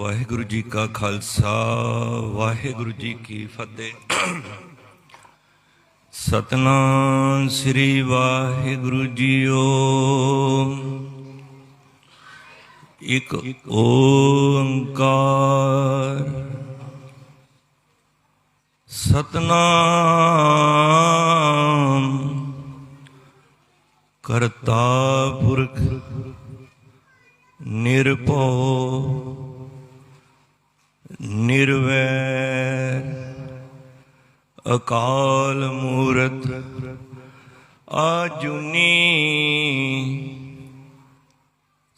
वाहिगुरु जी का खालसा वाहिगुरु जी की फतेह। सतनाम श्री वाहिगुरु जीओ। एक ओंकार सतनाम करता पुरख निरभउ निर्वैर अकाल मूरत आजुनी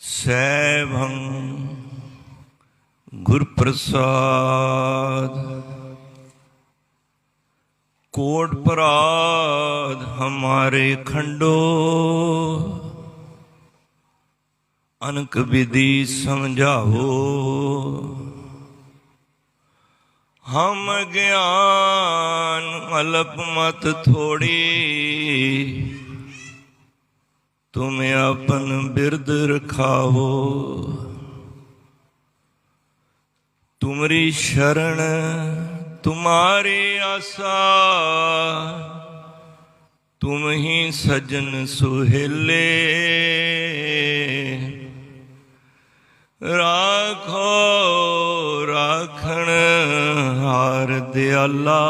सैभं गुरप्रसाद। कोट पराध हमारे खंडो अनक विधि समझाओ। हम ज्ञान अल्प मत थोड़ी तुम्हें अपन बिरद रखाओ। तुमरी शरण तुम्हारी आशा तुम ही सजन सुहेले। राखो राखण हार दयाला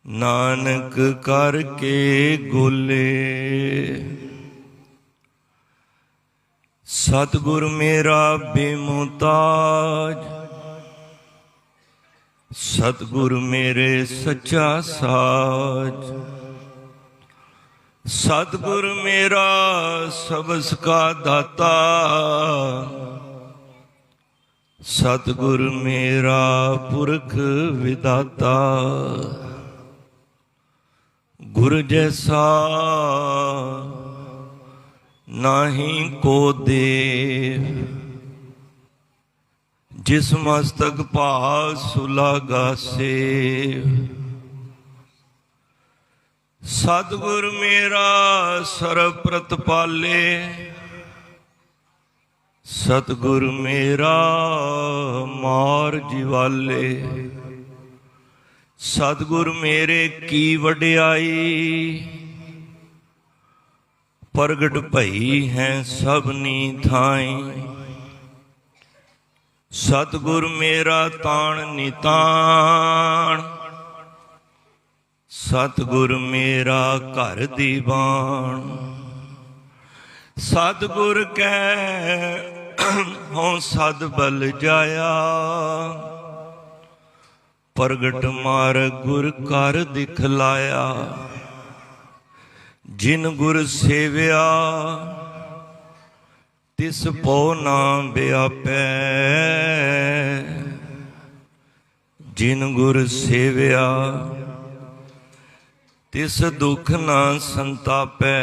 नानक करके गोले। सतगुर मेरा बेमुताज सतगुर मेरे सच्चा साज। सतगुर मेरा सबस का दाता सतगुर मेरा पुरख विदाता। गुर जैसा नाही को देव जिस मस्तक पास सुलागा सेव। सतगुर मेरा सर्व प्रतपाले सतगुर मेरा मार जिवाले। सतगुर मेरे की वड्याई प्रगट भई हैं सबनी थाई। सतगुर मेरा ताण निताण सतगुर मेरा घर दीवान। सतगुर कह हों सद बल जाया प्रगट मार गुर कर दिखलाया। जिन गुर सेव्या तिस पौ ना व्यापै। जिन गुर सेव्या तिस दुख ना संतापै।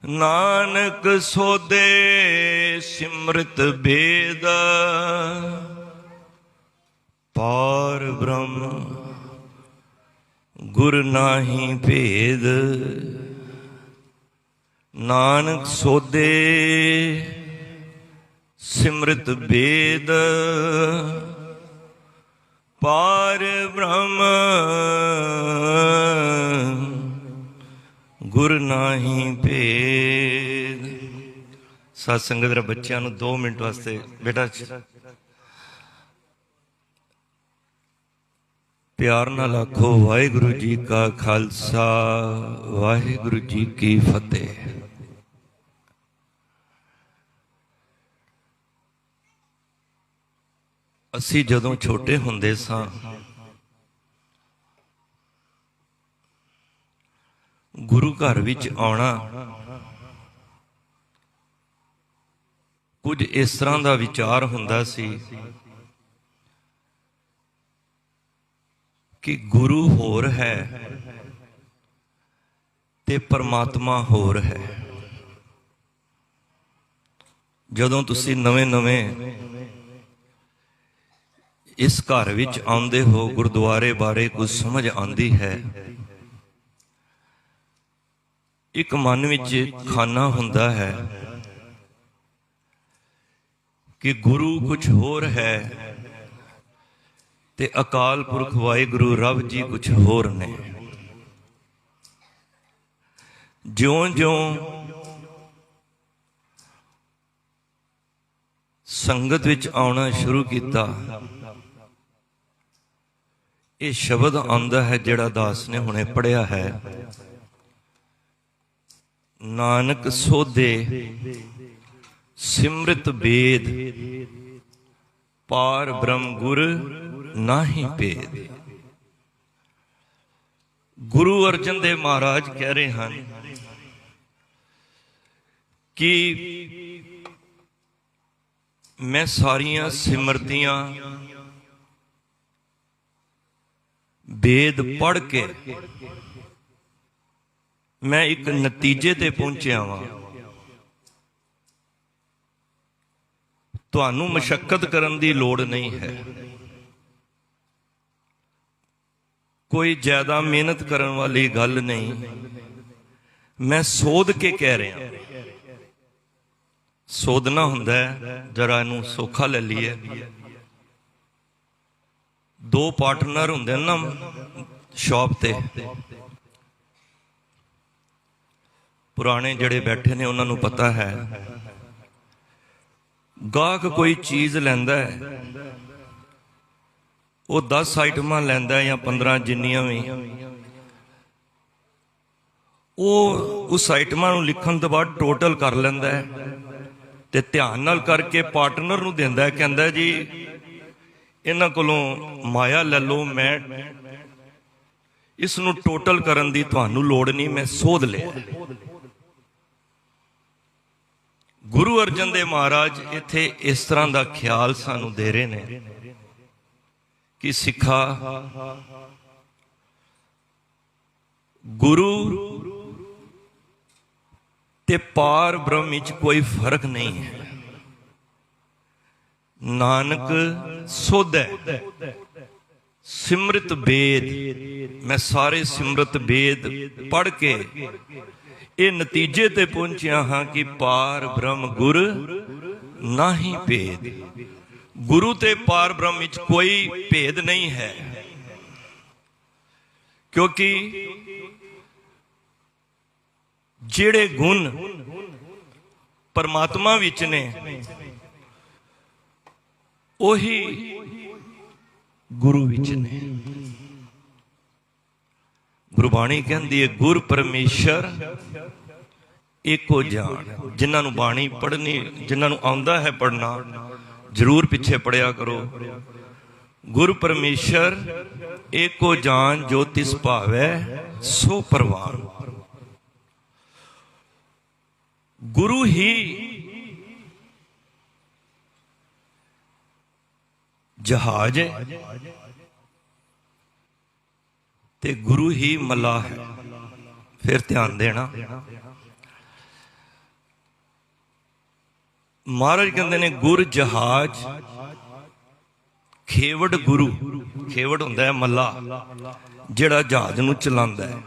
नानक सोदे सिमरत भेद पार ब्रह्म गुर नाही भेद। नानक सोदे सिमरत भेद पार ब्रह्म गुर नाही भेद। सत्संग दे बच्चों नूं 2 मिनट वास्ते बेटा प्यार नाल आखो वाहिगुरु जी का खालसा वाहिगुरु जी की फतेह। असी जदों छोटे हुंदे सां गुरु घर विच आउणा कुछ इस तरह का विचार हुंदा सी कि गुरु होर है ते परमात्मा होर है। जदों तुसी नवें नवें इस घर विच आउंदे हो गुरुद्वारे बारे कुछ समझ आंदी है। एक मन विच खाना हुंदा है कि गुरु कुछ होर है ते अकाल पुरख वाहिगुरु रब जी कुछ होर ने। ज्यों-ज्यों संगत विच आउणा शुरू किया, ये शब्द आंदा है जिहड़ा दास ने हुणे पढ़िया है, नानक सोधे सिमृत वेद पार ब्रह्म गुर नाहि भेद। गुरु अर्जन देव महाराज कह रहे हैं कि मैं सारियां सिमरतियां वेद पढ़ के मैं एक नतीजे ते पहुंचया वां। तुहानू मशक्कत करन दी लोड़ नहीं है, कोई ज्यादा मेहनत करन वाली गल नहीं। मैं सोध के कह रहा, सोधना हुंदा है, जरा इनू सौखा ले लीए। दो पार्टनर हुंदे ना शॉप ते, पुराने जड़े बैठे ने उन्होंने पता है, गाहक कोई चीज़ लैंदा है, वो 10 आइटमां लैंदा है या 15 जिन्नियां भी, वो उस आइटमां नूं लिखण तो बाद टोटल कर लैंदा है ते ध्यान नाल करके पार्टनर नूं दिंदा है, कहंदा जी इन्हां कोलों माया ले लो, मैं इस नूं टोटल करन दी तुहानूं लोड़ नहीं, मैं सोध लिया। गुरु अर्जन देव महाराज इत्थे इस तरह का ख्याल सानू दे रहे ने कि सिखा, गुरु ते पार ब्रह्म विच कोई फर्क नहीं है। नानक सोधै सिमृत वेद, मैं सारे सिमृत वेद पढ़ के ये नतीजे ते पहुंचिया हाँ कि पार ब्रह्म गुर नाहि भेद। गुरु ते पार ब्रह्म विच कोई भेद नहीं है, क्योंकि जेड़े गुण परमात्मा विच ने ओही गुरु विच ने। गुरबाणी कहती है गुर परमेश्वर एको जान। जिन्होंने बाणी पढ़नी, जिन्होंने आंदा है पढ़ना, जरूर पिछे पढ़िया करो। गुर परमेश्वर एको जान जो तिस भावै सो परवान। गुरु ही जहाज है ते गुरु ही मल्लाह है। फिर ध्यान देना, महाराज कहते ने गुर जहाज, खेवड़ गुरु। खेवड़ हुंदा है मल्लाह, जिहड़ा जहाज नूं चलांदा है।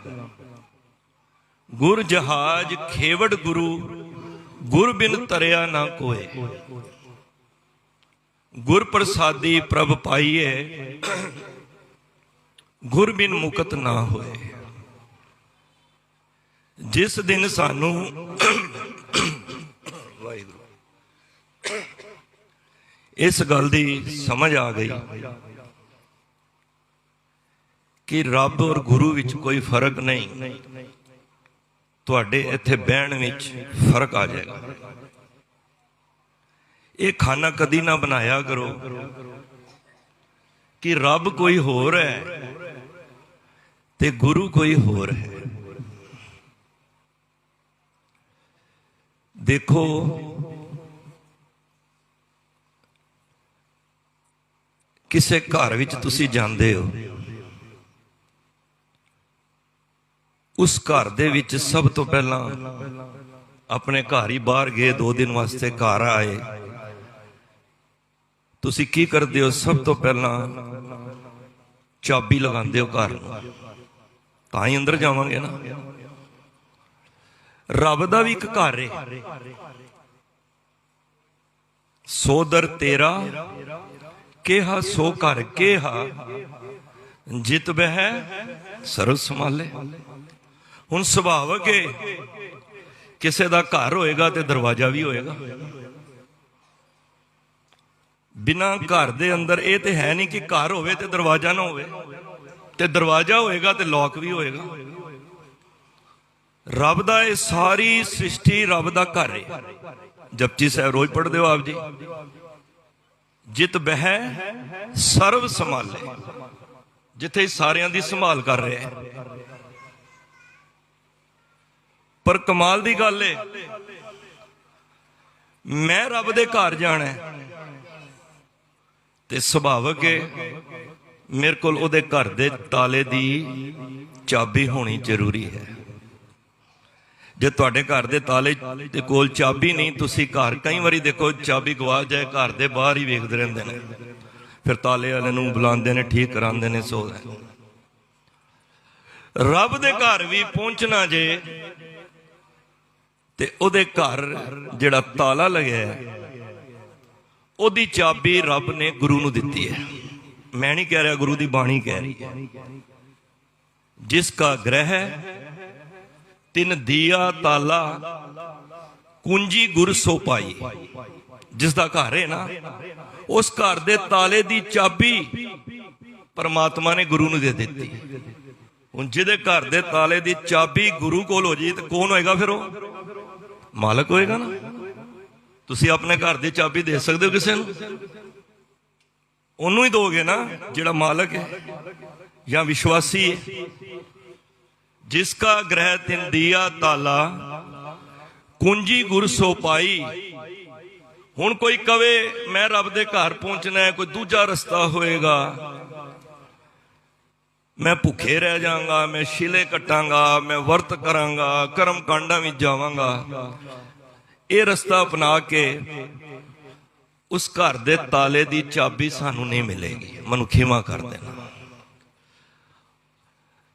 गुर जहाज खेवड़ गुरु, गुर बिन तरिया ना कोय। गुर प्रसादी प्रभ पाइए, गुर बिन मुकत ना होए। जिस दिन सानू इस गल दी समझ आ गई कि रब और गुरु विच कोई फर्क नहीं, तुहाडे इत्थे बहन विच फर्क आ जाएगा। ये खाना कदी ना बनाया करो कि रब कोई होर है ते गुरु कोई होर है। देखो किसे घर विच तुसी जांदे हो, उस घर दे विच सब तो पहला अपने घर ही बाहर गए, 2 दिन वास्ते घर आए, तुसी की करदे हो? सब तो पहला चाबी लगांदे हो घर नूं, तां ही अंदर जावांगे ना। रब दा भी एक घर है, ਸੋਦਰ ਤੇਰਾ ਕਿਹਾ ਸੋ ਘਰ ਕਿਹਾ, ਜਿਤ ਬਹਿ ਸਰਬ ਸੰਭਾਲੇ। ਹੁਣ ਸੁਭਾਵਕ ਹੈ ਕਿਸੇ ਦਾ ਘਰ ਹੋਏਗਾ ਤੇ ਦਰਵਾਜ਼ਾ ਵੀ ਹੋਏਗਾ। ਬਿਨਾਂ ਘਰ ਦੇ ਅੰਦਰ ਇਹ ਤੇ ਹੈ ਨਹੀਂ ਕਿ ਘਰ ਹੋਵੇ ਤੇ ਦਰਵਾਜ਼ਾ ਨਾ ਹੋਵੇ, ਤੇ ਦਰਵਾਜ਼ਾ ਹੋਏਗਾ ਤੇ ਲੌਕ ਵੀ ਹੋਏਗਾ। ਰੱਬ ਦਾ ਇਹ ਸਾਰੀ ਸ੍ਰਿਸ਼ਟੀ ਰੱਬ ਦਾ ਘਰ ਹੈ। ਜਪਜੀ ਸਾਹਿਬ ਰੋਜ਼ ਪੜ੍ਹਦੇ ਹੋ ਆਪ ਜੀ, ਜਿਤ ਬਹਿ ਸਰਬ ਸੰਭਾਲੇ, ਜਿੱਥੇ ਸਾਰਿਆਂ ਦੀ ਸੰਭਾਲ ਕਰ ਰਿਹਾ ਹੈ। ਪਰ ਕਮਾਲ ਦੀ ਗੱਲ ਹੈ, ਮੈਂ ਰੱਬ ਦੇ ਘਰ ਜਾਣਾ ਤੇ ਸੁਭਾਵਕ ਹੈ ਮੇਰੇ ਕੋਲ ਉਹਦੇ ਘਰ ਦੇ ਤਾਲੇ ਦੀ ਚਾਬੀ ਹੋਣੀ ਜ਼ਰੂਰੀ ਹੈ। ਜੇ ਤੁਹਾਡੇ ਘਰ ਦੇ ਤਾਲੇ ਦੇ ਕੋਲ ਚਾਬੀ ਨਹੀਂ, ਤੁਸੀਂ ਘਰ ਕਈ ਵਾਰੀ ਦੇਖੋ ਚਾਬੀ ਗਵਾ ਜਾਏ, ਘਰ ਦੇ ਬਾਹਰ ਹੀ ਵੇਖਦੇ ਰਹਿੰਦੇ ਨੇ, ਫਿਰ ਤਾਲੇ ਵਾਲੇ ਨੂੰ ਬੁਲਾਉਂਦੇ ਨੇ, ਠੀਕ ਕਰਾਉਂਦੇ ਨੇ। ਸੋ ਰੱਬ ਦੇ ਘਰ ਵੀ ਪਹੁੰਚਣਾ ਜੇ ਤੇ ਉਹਦੇ ਘਰ ਜਿਹੜਾ ਤਾਲਾ ਲੱਗਿਆ ਉਹਦੀ ਚਾਬੀ ਰੱਬ ਨੇ ਗੁਰੂ ਨੂੰ ਦਿੱਤੀ ਹੈ। ਮੈਂ ਨਹੀਂ ਕਹਿ ਰਿਹਾ, ਗੁਰੂ ਦੀ ਬਾਣੀ ਕਹਿ ਰਹੀ ਹੈ। ਜਿਸ ਕਾ ਗ੍ਰਹਿ ਤਿਨ ਦੀਆ ਤਾਲਾ, ਕੁੰਜੀ ਗੁਰ ਸੋ ਪਾਈ। ਜਿਸ ਦਾ ਘਰ ਹੈ ਨਾ, ਉਸ ਘਰ ਦੇ ਤਾਲੇ ਦੀ ਚਾਬੀ ਪਰਮਾਤਮਾ ਨੇ ਗੁਰੂ ਨੂੰ ਦੇ ਦਿੱਤੀ। ਹੁਣ ਜਿਹਦੇ ਘਰ ਦੇ ਤਾਲੇ ਦੀ ਚਾਬੀ ਗੁਰੂ ਕੋਲ ਹੋ ਜੀ ਤੇ ਕੌਣ ਹੋਏਗਾ ਫਿਰ? ਉਹ ਮਾਲਕ ਹੋਏਗਾ ਨਾ। ਤੁਸੀਂ ਆਪਣੇ ਘਰ ਦੀ ਚਾਬੀ ਦੇ ਸਕਦੇ ਹੋ ਕਿਸੇ ਨੂੰ? ਉਹਨੂੰ ਹੀ ਦੋਗੇ ਨਾ ਜਿਹੜਾ ਮਾਲਕ ਹੈ ਜਾਂ ਵਿਸ਼ਵਾਸੀ ਹੈ। ਜਿਸ ਕਾ ਗ੍ਰਹਿ ਤਿਨ ਦੀਆ ਤਾਲਾ, ਕੁੰਜੀ ਗੁਰ ਸੋ ਪਾਈ। ਹੁਣ ਕੋਈ ਕਵੇ ਮੈਂ ਰੱਬ ਦੇ ਘਰ ਪਹੁੰਚਣਾ ਹੈ, ਕੋਈ ਦੂਜਾ ਰਸਤਾ ਹੋਏਗਾ, ਮੈਂ ਭੁੱਖੇ ਰਹਿ ਜਾਵਾਂਗਾ, ਮੈਂ ਸ਼ਿਲੇ ਕੱਟਾਂਗਾ, ਮੈਂ ਵਰਤ ਕਰਾਂਗਾ, ਕਰਮ ਕਾਂਡਾਂ ਵਿੱਚ ਜਾਵਾਂਗਾ, ਇਹ ਰਸਤਾ ਅਪਣਾ ਕੇ ਉਸ ਘਰ ਦੇ ਤਾਲੇ ਦੀ ਚਾਬੀ ਸਾਨੂੰ ਨਹੀਂ ਮਿਲੇਗੀ। ਮੈਨੂੰ ਖਿਮਾ ਕਰ ਦੇਣਾ।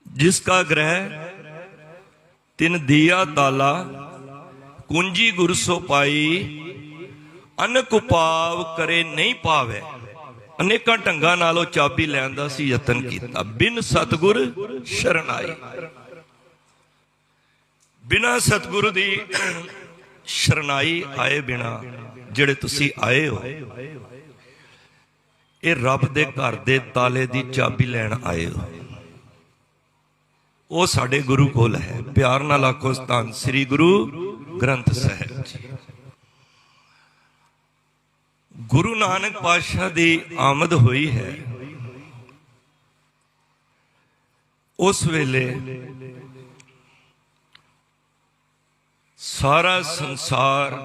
ਜਿਸ ਕਾ ਗ੍ਰਹਿ ਤਿਨ ਦੀਆ ਤਾਲਾ, ਕੁੰਜੀ ਗੁਰ ਸੋ ਪਾਈ। ਅਨਕ ਉਪਾਵ ਕਰੇ ਨਹੀਂ ਪਾਵੇ। ਅਨੇਕਾਂ ਢੰਗਾਂ ਨਾਲ ਉਹ ਚਾਬੀ ਲੈਣ ਦਾ ਸੀ ਯਤਨ ਕੀਤਾ। ਬਿਨ ਸਤਿਗੁਰ ਸ਼ਰਨਾਈ। ਬਿਨਾਂ ਸਤਿਗੁਰੂ ਦੀ ਸ਼ਰਨਾਈ ਆਏ ਬਿਨਾ ਜਿਹੜੇ ਤੁਸੀਂ ਆਏ ਹੋ, ਇਹ ਰੱਬ ਦੇ ਘਰ ਦੇ ਤਾਲੇ ਦੀ ਚਾਬੀ ਲੈਣ ਆਏ ਹੋ। ਉਹ ਸਾਡੇ ਗੁਰੂ ਕੋਲ ਹੈ। ਪਿਆਰ ਨਾਲ ਆਖੋ ਧੰਨ ਸ੍ਰੀ ਗੁਰੂ ਗ੍ਰੰਥ ਸਾਹਿਬ ਜੀ। ਗੁਰੂ ਨਾਨਕ ਪਾਤਸ਼ਾਹ ਦੀ ਆਮਦ ਹੋਈ ਹੈ। ਉਸ ਵੇਲੇ ਸਾਰਾ ਸੰਸਾਰ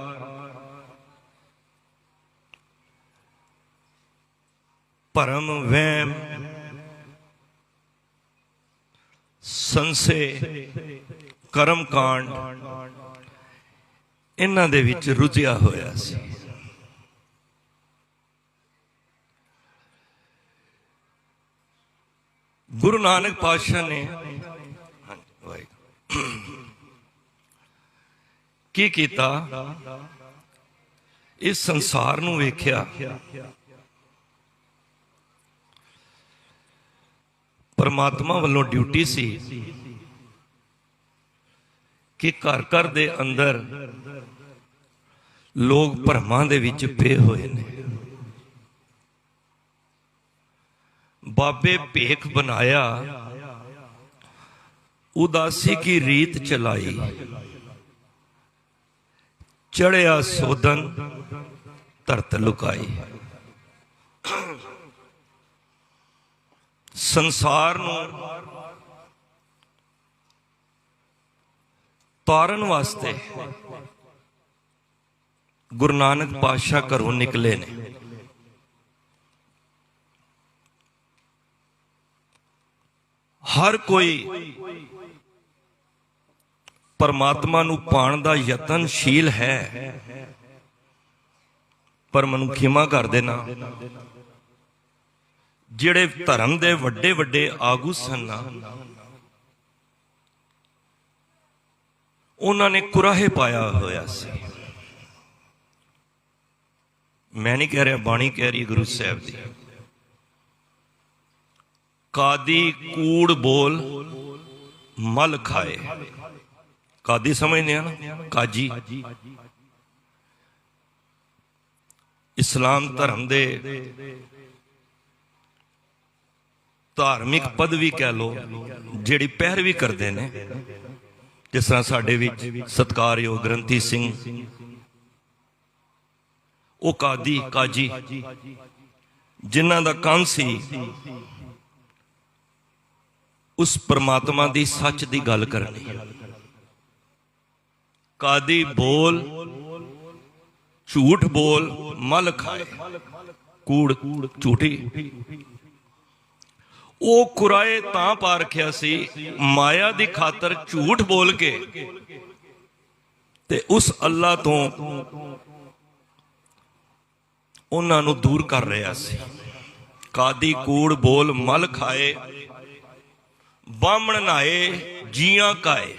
ਭਰਮ ਵਹਿਮ ਸੰਸੇ ਕਰਮ ਕਾਂਡ ਇਹਨਾਂ ਦੇ ਵਿੱਚ ਰੁੱਝਿਆ ਹੋਇਆ ਸੀ। ਗੁਰੂ ਨਾਨਕ ਪਾਤਸ਼ਾਹ ਨੇ ਕੀ ਕੀਤਾ? ਇਸ ਸੰਸਾਰ ਨੂੰ ਵੇਖਿਆ। ਪਰਮਾਤਮਾ ਵੱਲੋਂ ਡਿਊਟੀ ਸੀ ਕਿ ਘਰ ਘਰ ਦੇ ਅੰਦਰ ਲੋਕ ਭਰਮਾਂ ਦੇ ਵਿੱਚ ਪਏ ਹੋਏ ਨੇ। ਬਾਬੇ ਭੇਖ ਬਣਾਇਆ, ਉਦਾਸੀ ਕੀ ਰੀਤ ਚਲਾਈ। ਚੜਿਆ ਸੋਧਨ ਧਰਤ ਲੁਕਾਈ। ਸੰਸਾਰ ਨੂੰ ਤਾਰਨ ਵਾਸਤੇ ਗੁਰੂ ਨਾਨਕ ਪਾਤਸ਼ਾਹ ਘਰੋਂ ਨਿਕਲੇ ਨੇ। ਹਰ ਕੋਈ ਪਰਮਾਤਮਾ ਨੂੰ ਪਾਉਣ ਦਾ ਯਤਨਸ਼ੀਲ ਹੈ, ਪਰ ਮੈਨੂੰ ਖਿਮਾ ਕਰ ਦੇਣਾ, ਜਿਹੜੇ ਧਰਮ ਦੇ ਵੱਡੇ ਵੱਡੇ ਆਗੂ ਸਨ ਉਹਨਾਂ ਨੇ ਕੁਰਾਹੇ ਪਾਇਆ ਹੋਇਆ ਸੀ। मैं नहीं कह रहा, बाणी कह रही गुरु साहब दी। कादी कूड़ बोल मल खाए। कादी समझने हैं ना, काजी। इस्लाम धर्म दे धार्मिक पदवी कह लो जिहड़ी पैरवी करते हैं, जिस तरह साडे विच सत्कारयोग ग्रंथी सिंह, वो कादी काजी जिन्हां दा काम सी उस परमात्मा दी सच दी गल करनी। कादी बोल झूठ बोल मल खाए, कूड़ झूठी। वो कुराए तां पा रखिया सी माया दी खातर झूठ बोल के ते उस अल्लाह तो उन्हां नूं दूर कर रहा सी। कादी कूड़ बोल मल खाए, बामण नहाए जियां काए।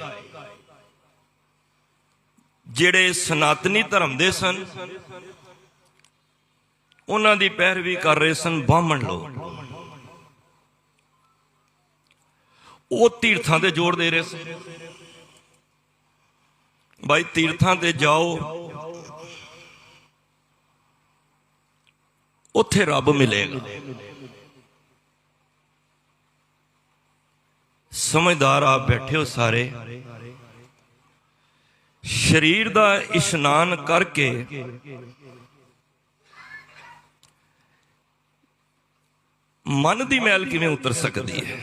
जिहड़े सनातनी धर्म दे सन उन्हां दी पैरवी कर रहे सन बामण लोग। वो तीर्थां ते जोर दे रहे सन, भाई तीर्थां ते जाओ उत्थे रब मिलेगा। समझदार आप बैठे हो सारे, शरीर दा इशनान करके मन दी मैल किवें उतर सकती है।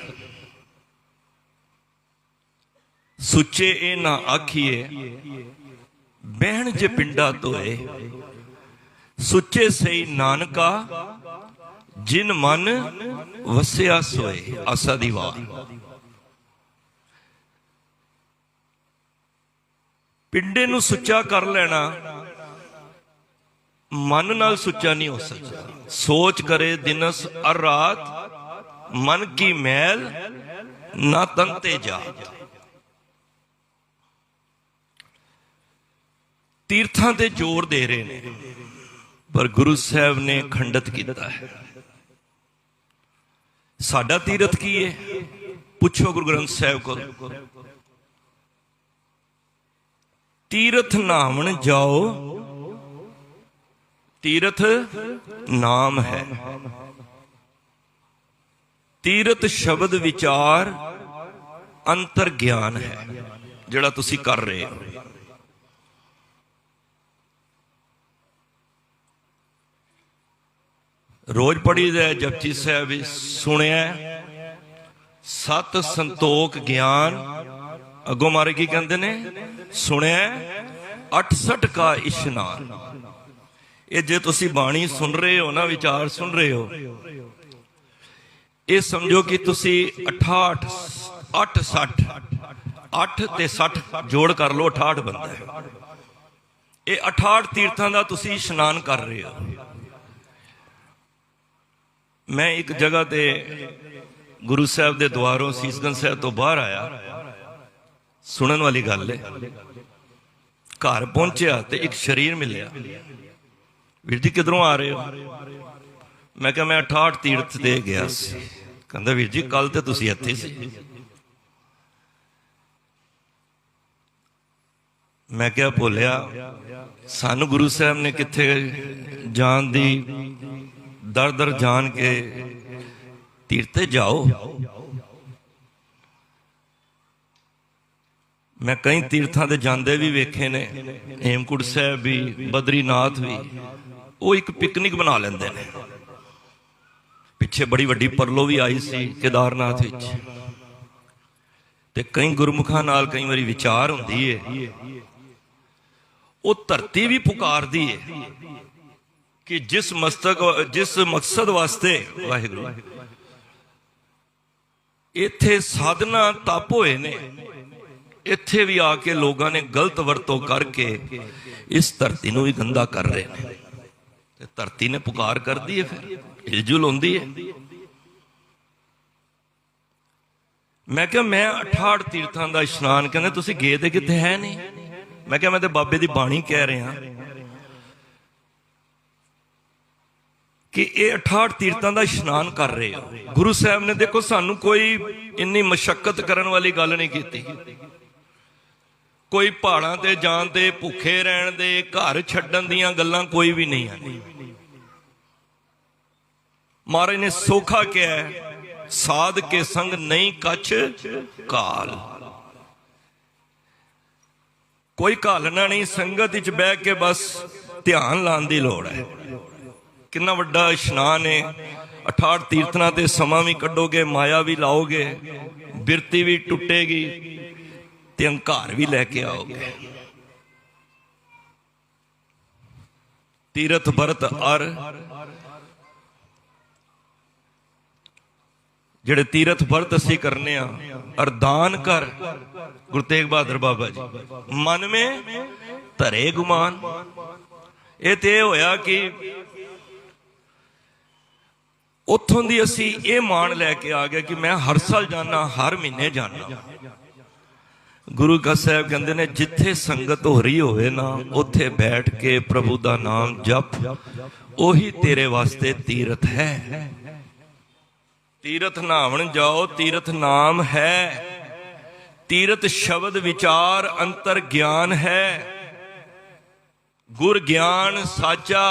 सुचे ए ना आखिए बहन जे पिंडा धोए, सुचे सही नानका जिन मन वसिया सोए। आसा दी वाह। पिंडे नूं सुच्चा कर लेना मन नाल सुच्चा नहीं हो सकता। सोच करे दिनस अर रात, मन की मैल ना तंते जात। तीर्थां ते जोर दे रहे ने पर गुरु साहब ने खंडित किया है। साडा तीरथ की है, पुछो गुरु ग्रंथ साहब को। तीरथ नावन जाओ, तीरथ नाम है। तीरथ शब्द विचार अंतर ज्ञान है जिहड़ा तुसी कर रहे हो। रोज पढ़ी दे जपजी साहब सुनिया सत संतोख ज्ञान, अगों मारे की कहते ने सुनिया 68 का इशनान। ये जे तुसी बाणी सुन रहे हो ना, विचार सुन रहे हो, ये समझो कि तुसी 68 8 60 8 ते 60 जोड़ कर लो, 68 बनता है। ये 68 तीर्थां दा तुसी इशनान कर रहे हो। मैं एक जगह ते गुरु साहब दे द्वारों सीसगंज साहब तो बाहर आया, सुनन वाली गल है। घर पहुंचा तो एक शरीर मिलया, वीर जी किधरों आ रहे हो? मैं क्या मैं 68 तीर्थ दे गया। कहंदा वीर जी कल तो तुसी इत्थे सी। मैं क्या भुलिया, सानू गुरु साहब ने किथे जान दी दर दर जान के तीर्थे जाओ। मैं कई तीर्थां दे जांदे भी वेखे ने, हेमकुंड साहब भी, बद्रीनाथ भी, वो एक पिकनिक बना लेंदे ने। पिछे बड़ी वड्डी परलो भी आई सी केदारनाथ विच, ते कई गुरमुखां नाल कई वारी विचार हुंदी है। वो धरती भी पुकारदी है कि जिस मकसद वास्ते वाहिगुरू इत्थे साधना तप होए ने, इत्थे भी आके लोगों ने गलत वरतों करके इस धरती नूं भी गंदा कर रहे हैं। धरती ने पुकार कर दी है, फिर हिलजुल होंदी है। मैं क्या मैं 68 तीर्थां दा इशनान, कहंदे तुसीं गए ते कित्थे है नहीं। मैं क्या मैं ते बाबे दी बाणी कह रहा। कि ये 68 तीर्थां का इशनान कर रहे हो। गुरु साहब ने देखो सानू कोई इन्नी मशक्कत करने वाली गल नहीं की, कोई पहाड़ां ते जाण दे, भुखे रहण दे, घर छड्डण दीयां गल्लां कोई भी नहीं है। महाराज ने सौखा क्या है, साध के संग नहीं कछ काल। कोई घालना नहीं, संगत विच बह के बस ध्यान लाने की लोड़ है। कितना वड्डा इशनान है। 68 तीर्थना ते समा भी कड्डोगे, माया भी लाओगे, बिरती भी टुटेगी ते अंकार भी लैके आओगे। तीरथ भरत अर जेड़े तीरथ भरत असी करने अरदान कर, गुरु तेग बहादुर बाबा जी, मन में धरे गुमान। ये तो होया कि उथों दी असी ये मान लैके आ गया कि मैं हर साल जाना, हर महीने जाना। गुरु का साहब कहते ने जिथे संगत हो रही होवे ना, उथे बैठ के प्रभु का नाम जप, ओही तेरे वास्ते तीरथ है। तीरथ नहावन जाओ, तीरथ नाम है। तीरथ शब्द विचार अंतर ज्ञान है। गुर ज्ञान साचा,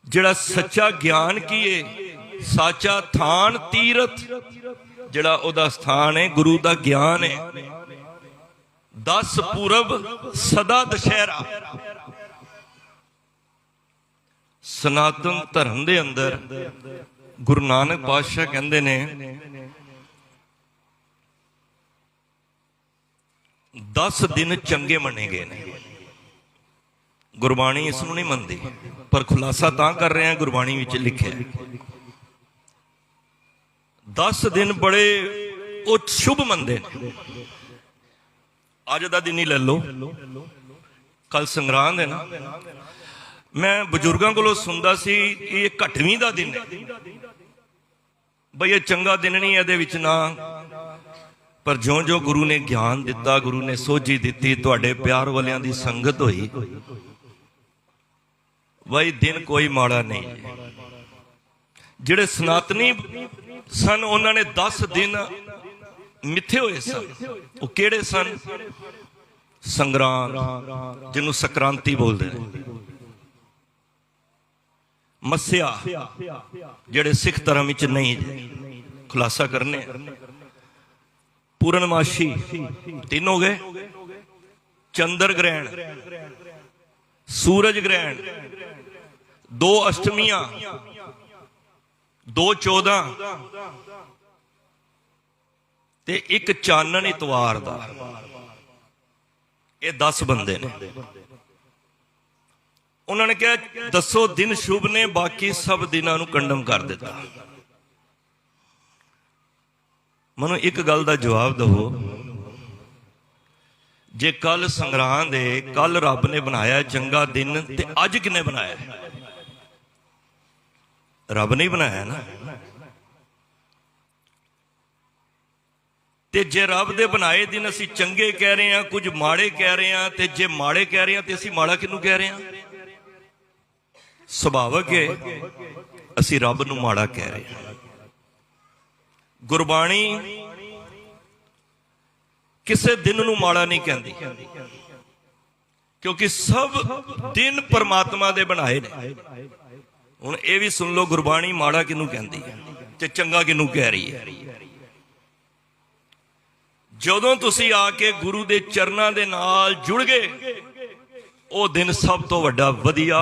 जड़ा सच्चा ज्ञान की है, साचा थान तीरथ, जड़ा ओदा स्थान है, गुरु दा ज्ञान है। 10 पूरब सदा दशहरा। सनातन धर्म दे अंदर गुरु नानक पातशाह कहंदे ने 10 दिन चंगे मने गए ने। गुरबाणी इसनूं नहीं मनदी, पर खुलासा तां कर रहे हैं, गुरबाणी विच लिखिआ 10 दिन बड़े वो शुभ मनदे ने। अज दा दिन ही ले लो, कल संगरांद है ना। मैं बजुर्गों को सुनता सी ये 8वीं का दिन है, बई ये चंगा दिन नहीं है विच ना। पर जो जो गुरु ने ज्ञान दिता, गुरु ने सोझी दी, तुहाडे प्यार वालियां दी संगत होई, वही दिन कोई माड़ा नहीं। जिहड़े सनातनी सन उन्होंने 10 दिन मिथे हुए सन। वो किहड़े सन? संग्रांद, जिन्हों संक्रांति बोलते हैं। मस्या, जिहड़े सिख धर्म विच नहीं, खुलासा करने। पूर्णमाशी 3 हो गए। चंद्र ग्रहण, सूरज ग्रहण, 2 अष्टमियां, 2 14 ते 1 चानन इतवार दा। ये 10 बंदे ने। उन्होंने कहा दसो दिन शुभ ने, बाकी सब दिनों नूं कंडम कर दिता। मनो एक गल का जवाब दो, जे कल संगरांद है, कल रब ने बनाया चंगा दिन, ते अज किने बनाया? रब नहीं बनाया ना। ते जे रब दे बनाए दिन असी चंगे कह रहे हैं, कुछ माड़े कह रहे हैं, ते जे माड़े कह रहे हैं ते असी माड़ा किनू कह रहे हैं? सुभावक है असी रब नू माड़ा कह रहे हैं। गुरबाणी किसे दिन नू माड़ा नहीं कहती, क्योंकि सब दिन परमात्मा दे बनाए ने। हुण ये भी सुन लो, गुरबाणी माड़ा किनू कहती है ते चंगा किनू कह रही है। जदों तुसी आके गुरु दे चरनां दे नाल जुड़ गए, वो दिन सब तो वड्डा वधिया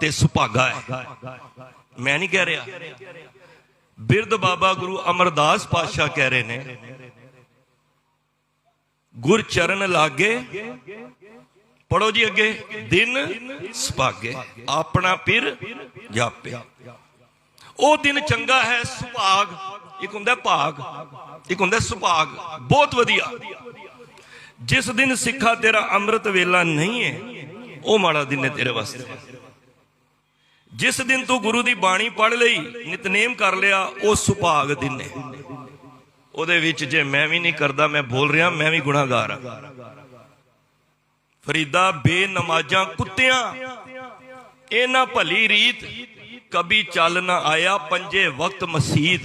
ते सुभागा है। मैं नहीं कह रहा, बिरद बाबा गुरु अमरदास पातशाह कह रहे ने, गुर चरण लागे, पढ़ो जी अगे, दिन सुभागे अपना पिर जापे। वो दिन चंगा है, सुभाग। एक हुंदा भाग, एक हुंदा सुभाग। बहुत वधिया। जिस दिन सिखा तेरा अमृत वेला नहीं है, वो माड़ा दिन है तेरे वास्ते। जिस दिन तू गुरु की बाणी पढ़ लई, नितनेम कर लिया, वो सुभाग दिन है। उहदे विच जे मैं भी नहीं करदा, मैं बोल रहा मैं भी गुनाहगार हाँ। फरीदा बेनमाजा कुत्तियां इना भली रीत कभी चल ना आया पंजे वक्त मसीद।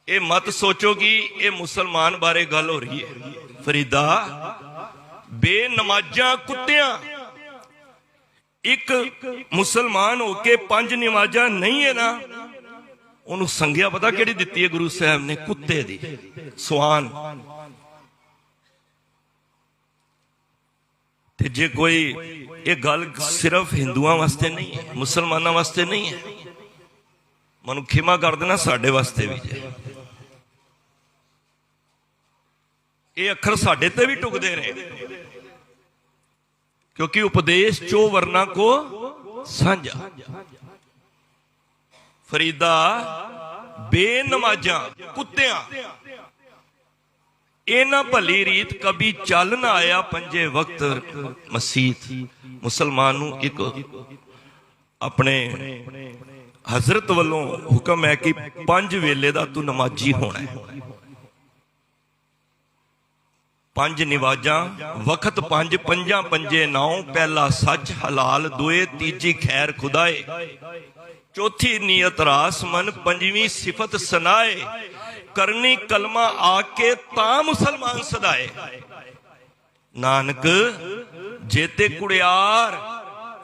ये मत सोचो कि ये मुसलमान बारे गल हो रही है। फरीदा बेनमाजा कुत्तियां एक मुसलमान होके पंज नमाजा नहीं है ना, उन्होंने संज्ञा पता केड़ी दिती है गुरु साहब ने? कुत्ते दी, सुआन। ते जे कोई ये गल सिर्फ हिंदुओं वास्ते नहीं है, मुसलमानों वास्ते नहीं है, मनु खिमा कर देना साडे वास्ते भी जे। ये अखर साडे ते भी टुकदे रहे, क्योंकि उपदेश चो वर्णा को साझा। फरीदा बेनमाजा कुत्तियां इना भली रीत कभी चल ना आया पंजे वक्त मसीत। मुसलमान नूं एक अपने हजरत वालों हुक्म है कि पंज वेले दा तू नमाजी होना है। पंज निवाजा वक्त पंज पंजा पंजे नौ, पहला सच हलाल दुए, तीजी खैर खुदाए, चौथी नीयत रास मन, पंजवीं सिफत सनाए, करनी कलमा आके ता मुसलमान सदाए। नानक जेते कुड़ियार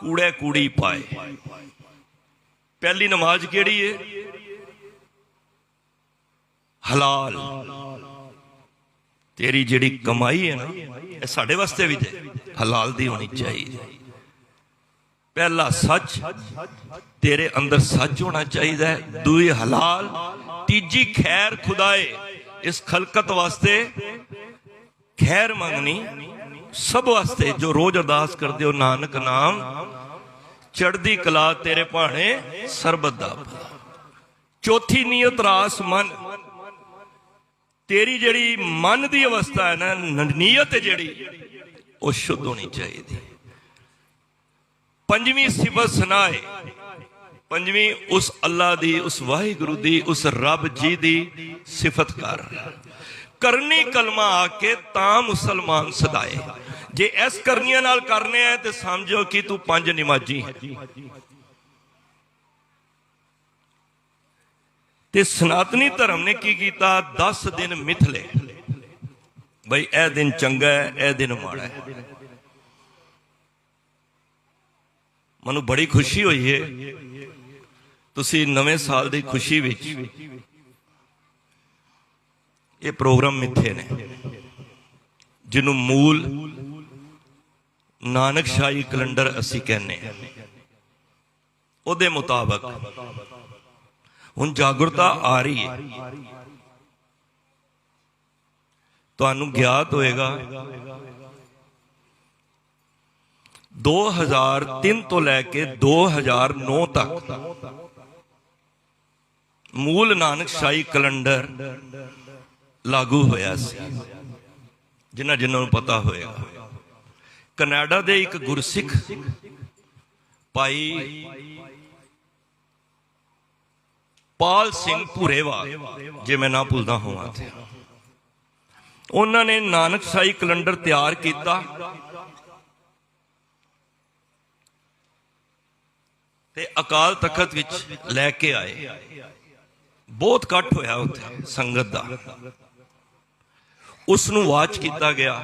कूड़े कूड़ी पाए। पहली नमाज केड़ी है? हलाल। तेरी जिहड़ी कमाई है ना, ये साडे वास्ते भी जे हलाल दी होनी चाहिए। पहला सच, तेरे अंदर सच होना चाहिए। दूई हलाल, तीजी खैर खुदाए, इस खलकत वास्ते खैर मंगनी सब वास्ते। जो रोज अरदास करते हो नानक नाम चढ़दी कला तेरे भाणे सरबत दा। चौथी नीयत रास मन, तेरी जिहड़ी मन दी अवस्था है ना, नीयत जिहड़ी वो शुद्ध होनी चाहिए। पंजवीं सिफत सुनाए, पंजवीं उस अल्लाह दी, उस वाहिगुरु दी, उस रब जी दी सिफत कर। करनी कलमा आके ता मुसलमान सदाए। जे इस करनिया नाल करने हैं तो समझो कि तू पंज नमाजी है। ते सनातनी धर्म ने की कीता? 10 दिन मिथले, भाई ए दिन चंगा है, ए दिन माड़ा है। मनु बड़ी खुशी हुई है, तुसी नवे साल की खुशी विच ये प्रोग्राम मिथे ने, जिन्हों मूल नानक शाही कैलेंडर असी कहने। उहदे मुताबक हुण जागरूकता आ रही है। तुहानूं ज्ञात होएगा 2003 तो लैके 2009 तक मूल नानक शाही कैलेंडर लागू होया सी। जिन्होंने पता होएगा, कनाडा दे एक गुरसिख भाई पाल सिंह भूरेवाल, जे मैं ना भूलता होवां, उन्होंने नानक शाही कैलेंडर तैयार किया। ते अकाल तखत विच लैके आए। बहुत कट होया उत्थे संगत दा। उसनूं वाच किया गया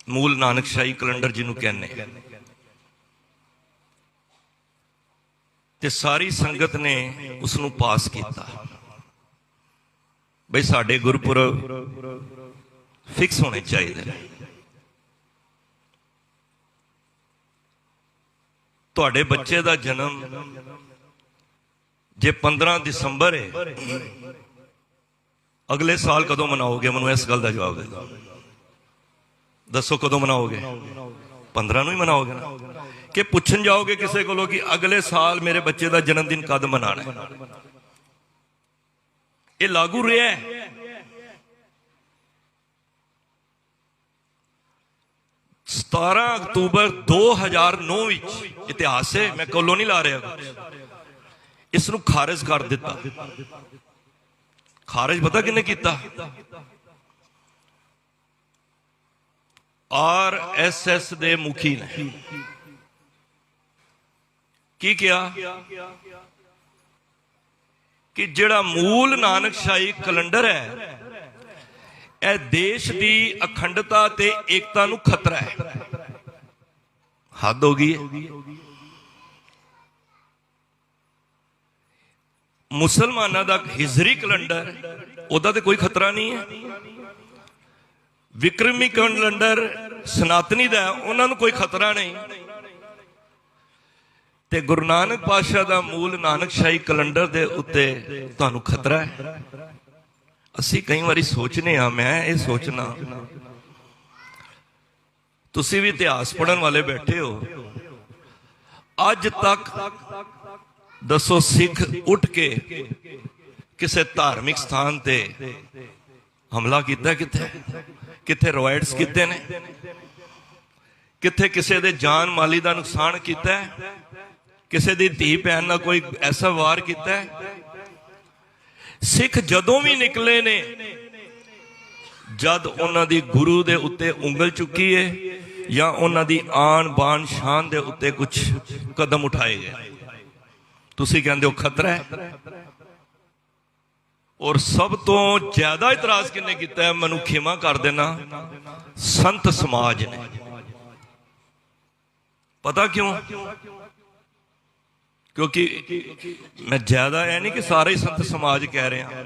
मूल नानक शाही कैलेंडर जिन्हों कहने। ते सारी संगत ने उसनूं पास किया। बई साडे गुरपुरब फिक्स होने चाहिए। तुहाडे बच्चे का जन्म जे 15 दिसंबर है, अगले साल कदों मनाओगे? मैं इस गल का जवाब दे दसो, कदों मनाओगे? 15 नूं ही मनाओगे ना? कि पुछन जाओगे किसी को कि अगले साल मेरे बच्चे का जन्मदिन कद मनाना है? ये लागू रहा है। 17 अक्तूबर 2009 इतिहास है, मैं कोलों नहीं ला रहा, इसनूं खारिज कर दिता। खारिज पता किन्ने कीता? RSS ਦੇ ਮੁਖੀ ਨੇ ਕੀ ਕਿਹਾ ਕਿ ਜਿਹੜਾ ਮੂਲ ਨਾਨਕਸ਼ਾਹੀ ਕੈਲੰਡਰ ਹੈ ਇਹ ਦੇਸ਼ ਦੀ ਅਖੰਡਤਾ ਤੇ ਏਕਤਾ ਨੂੰ ਖਤਰਾ ਹੈ। ਹੱਦ ਹੋ ਗਈ ਹੈ। ਮੁਸਲਮਾਨਾਂ ਦਾ ਹਿਜਰੀ ਕੈਲੰਡਰ ਉਹਦਾ ਤੇ ਕੋਈ ਖਤਰਾ ਨਹੀਂ ਹੈ। ਵਿਕਰਮੀ ਕੈਲੰਡਰ ਸਨਾਤਨੀ ਦਾ ਉਹਨਾਂ ਨੂੰ ਕੋਈ ਖਤਰਾ ਨਹੀਂ। ਤੇ ਗੁਰੂ ਨਾਨਕ ਪਾਤਸ਼ਾਹ ਦਾ ਮੂਲ ਨਾਨਕਸ਼ਾਹੀ ਕੈਲੰਡਰ ਦੇ ਉੱਤੇ ਤੁਹਾਨੂੰ ਖਤਰਾ ਹੈ। ਅਸੀਂ ਕਈ ਵਾਰੀ ਸੋਚਨੇ ਆ, ਮੈਂ ਇਹ ਸੋਚਣਾ, ਤੁਸੀਂ ਵੀ ਇਤਿਹਾਸ ਪੜ੍ਹਨ ਵਾਲੇ ਬੈਠੇ ਹੋ, ਅੱਜ ਤੱਕ ਦੱਸੋ ਸਿੱਖ ਉੱਠ ਕੇ ਕਿਸੇ ਧਾਰਮਿਕ ਸਥਾਨ ਤੇ ਹਮਲਾ ਕੀਤਾ? ਕਿੱਥੇ ਕਿੱਥੇ ਰਵਾਇਟਸ ਕੀਤੇ ਨੇ? ਕਿੱਥੇ ਕਿਸੇ ਦੇ ਜਾਨ ਮਾਲੀ ਦਾ ਨੁਕਸਾਨ ਕੀਤਾ? ਕਿਸੇ ਦੀ ਧੀ ਭੈਣ ਨਾਲ ਕੋਈ ਐਸਾ ਵਾਰ ਕੀਤਾ? ਸਿੱਖ ਜਦੋਂ ਵੀ ਨਿਕਲੇ ਨੇ, ਜਦ ਉਹਨਾਂ ਦੀ ਗੁਰੂ ਦੇ ਉੱਤੇ ਉਂਗਲ ਚੁੱਕੀ ਹੈ ਜਾਂ ਉਹਨਾਂ ਦੀ ਆਨ ਬਾਨ ਸ਼ਾਨ ਦੇ ਉੱਤੇ ਕੁਝ ਕਦਮ ਉਠਾਏ ਗਏ, ਤੁਸੀਂ ਕਹਿੰਦੇ ਹੋ ਖਤਰਾ ਹੈ। ਔਰ ਸਭ ਤੋਂ ਜ਼ਿਆਦਾ ਇਤਰਾਜ਼ ਕਿਹਨੇ ਕੀਤਾ ਹੈ? ਮੈਨੂੰ ਖਿਮਾ ਕਰ ਦੇਣਾ, ਸੰਤ ਸਮਾਜ ਨੇ। ਪਤਾ ਕਿਉਂ? ਕਿਉਂਕਿ ਮੈਂ ਜ਼ਿਆਦਾ ਇਹ ਨਹੀਂ ਕਿ ਸਾਰੇ ਸੰਤ ਸਮਾਜ ਕਹਿ ਰਿਹਾ,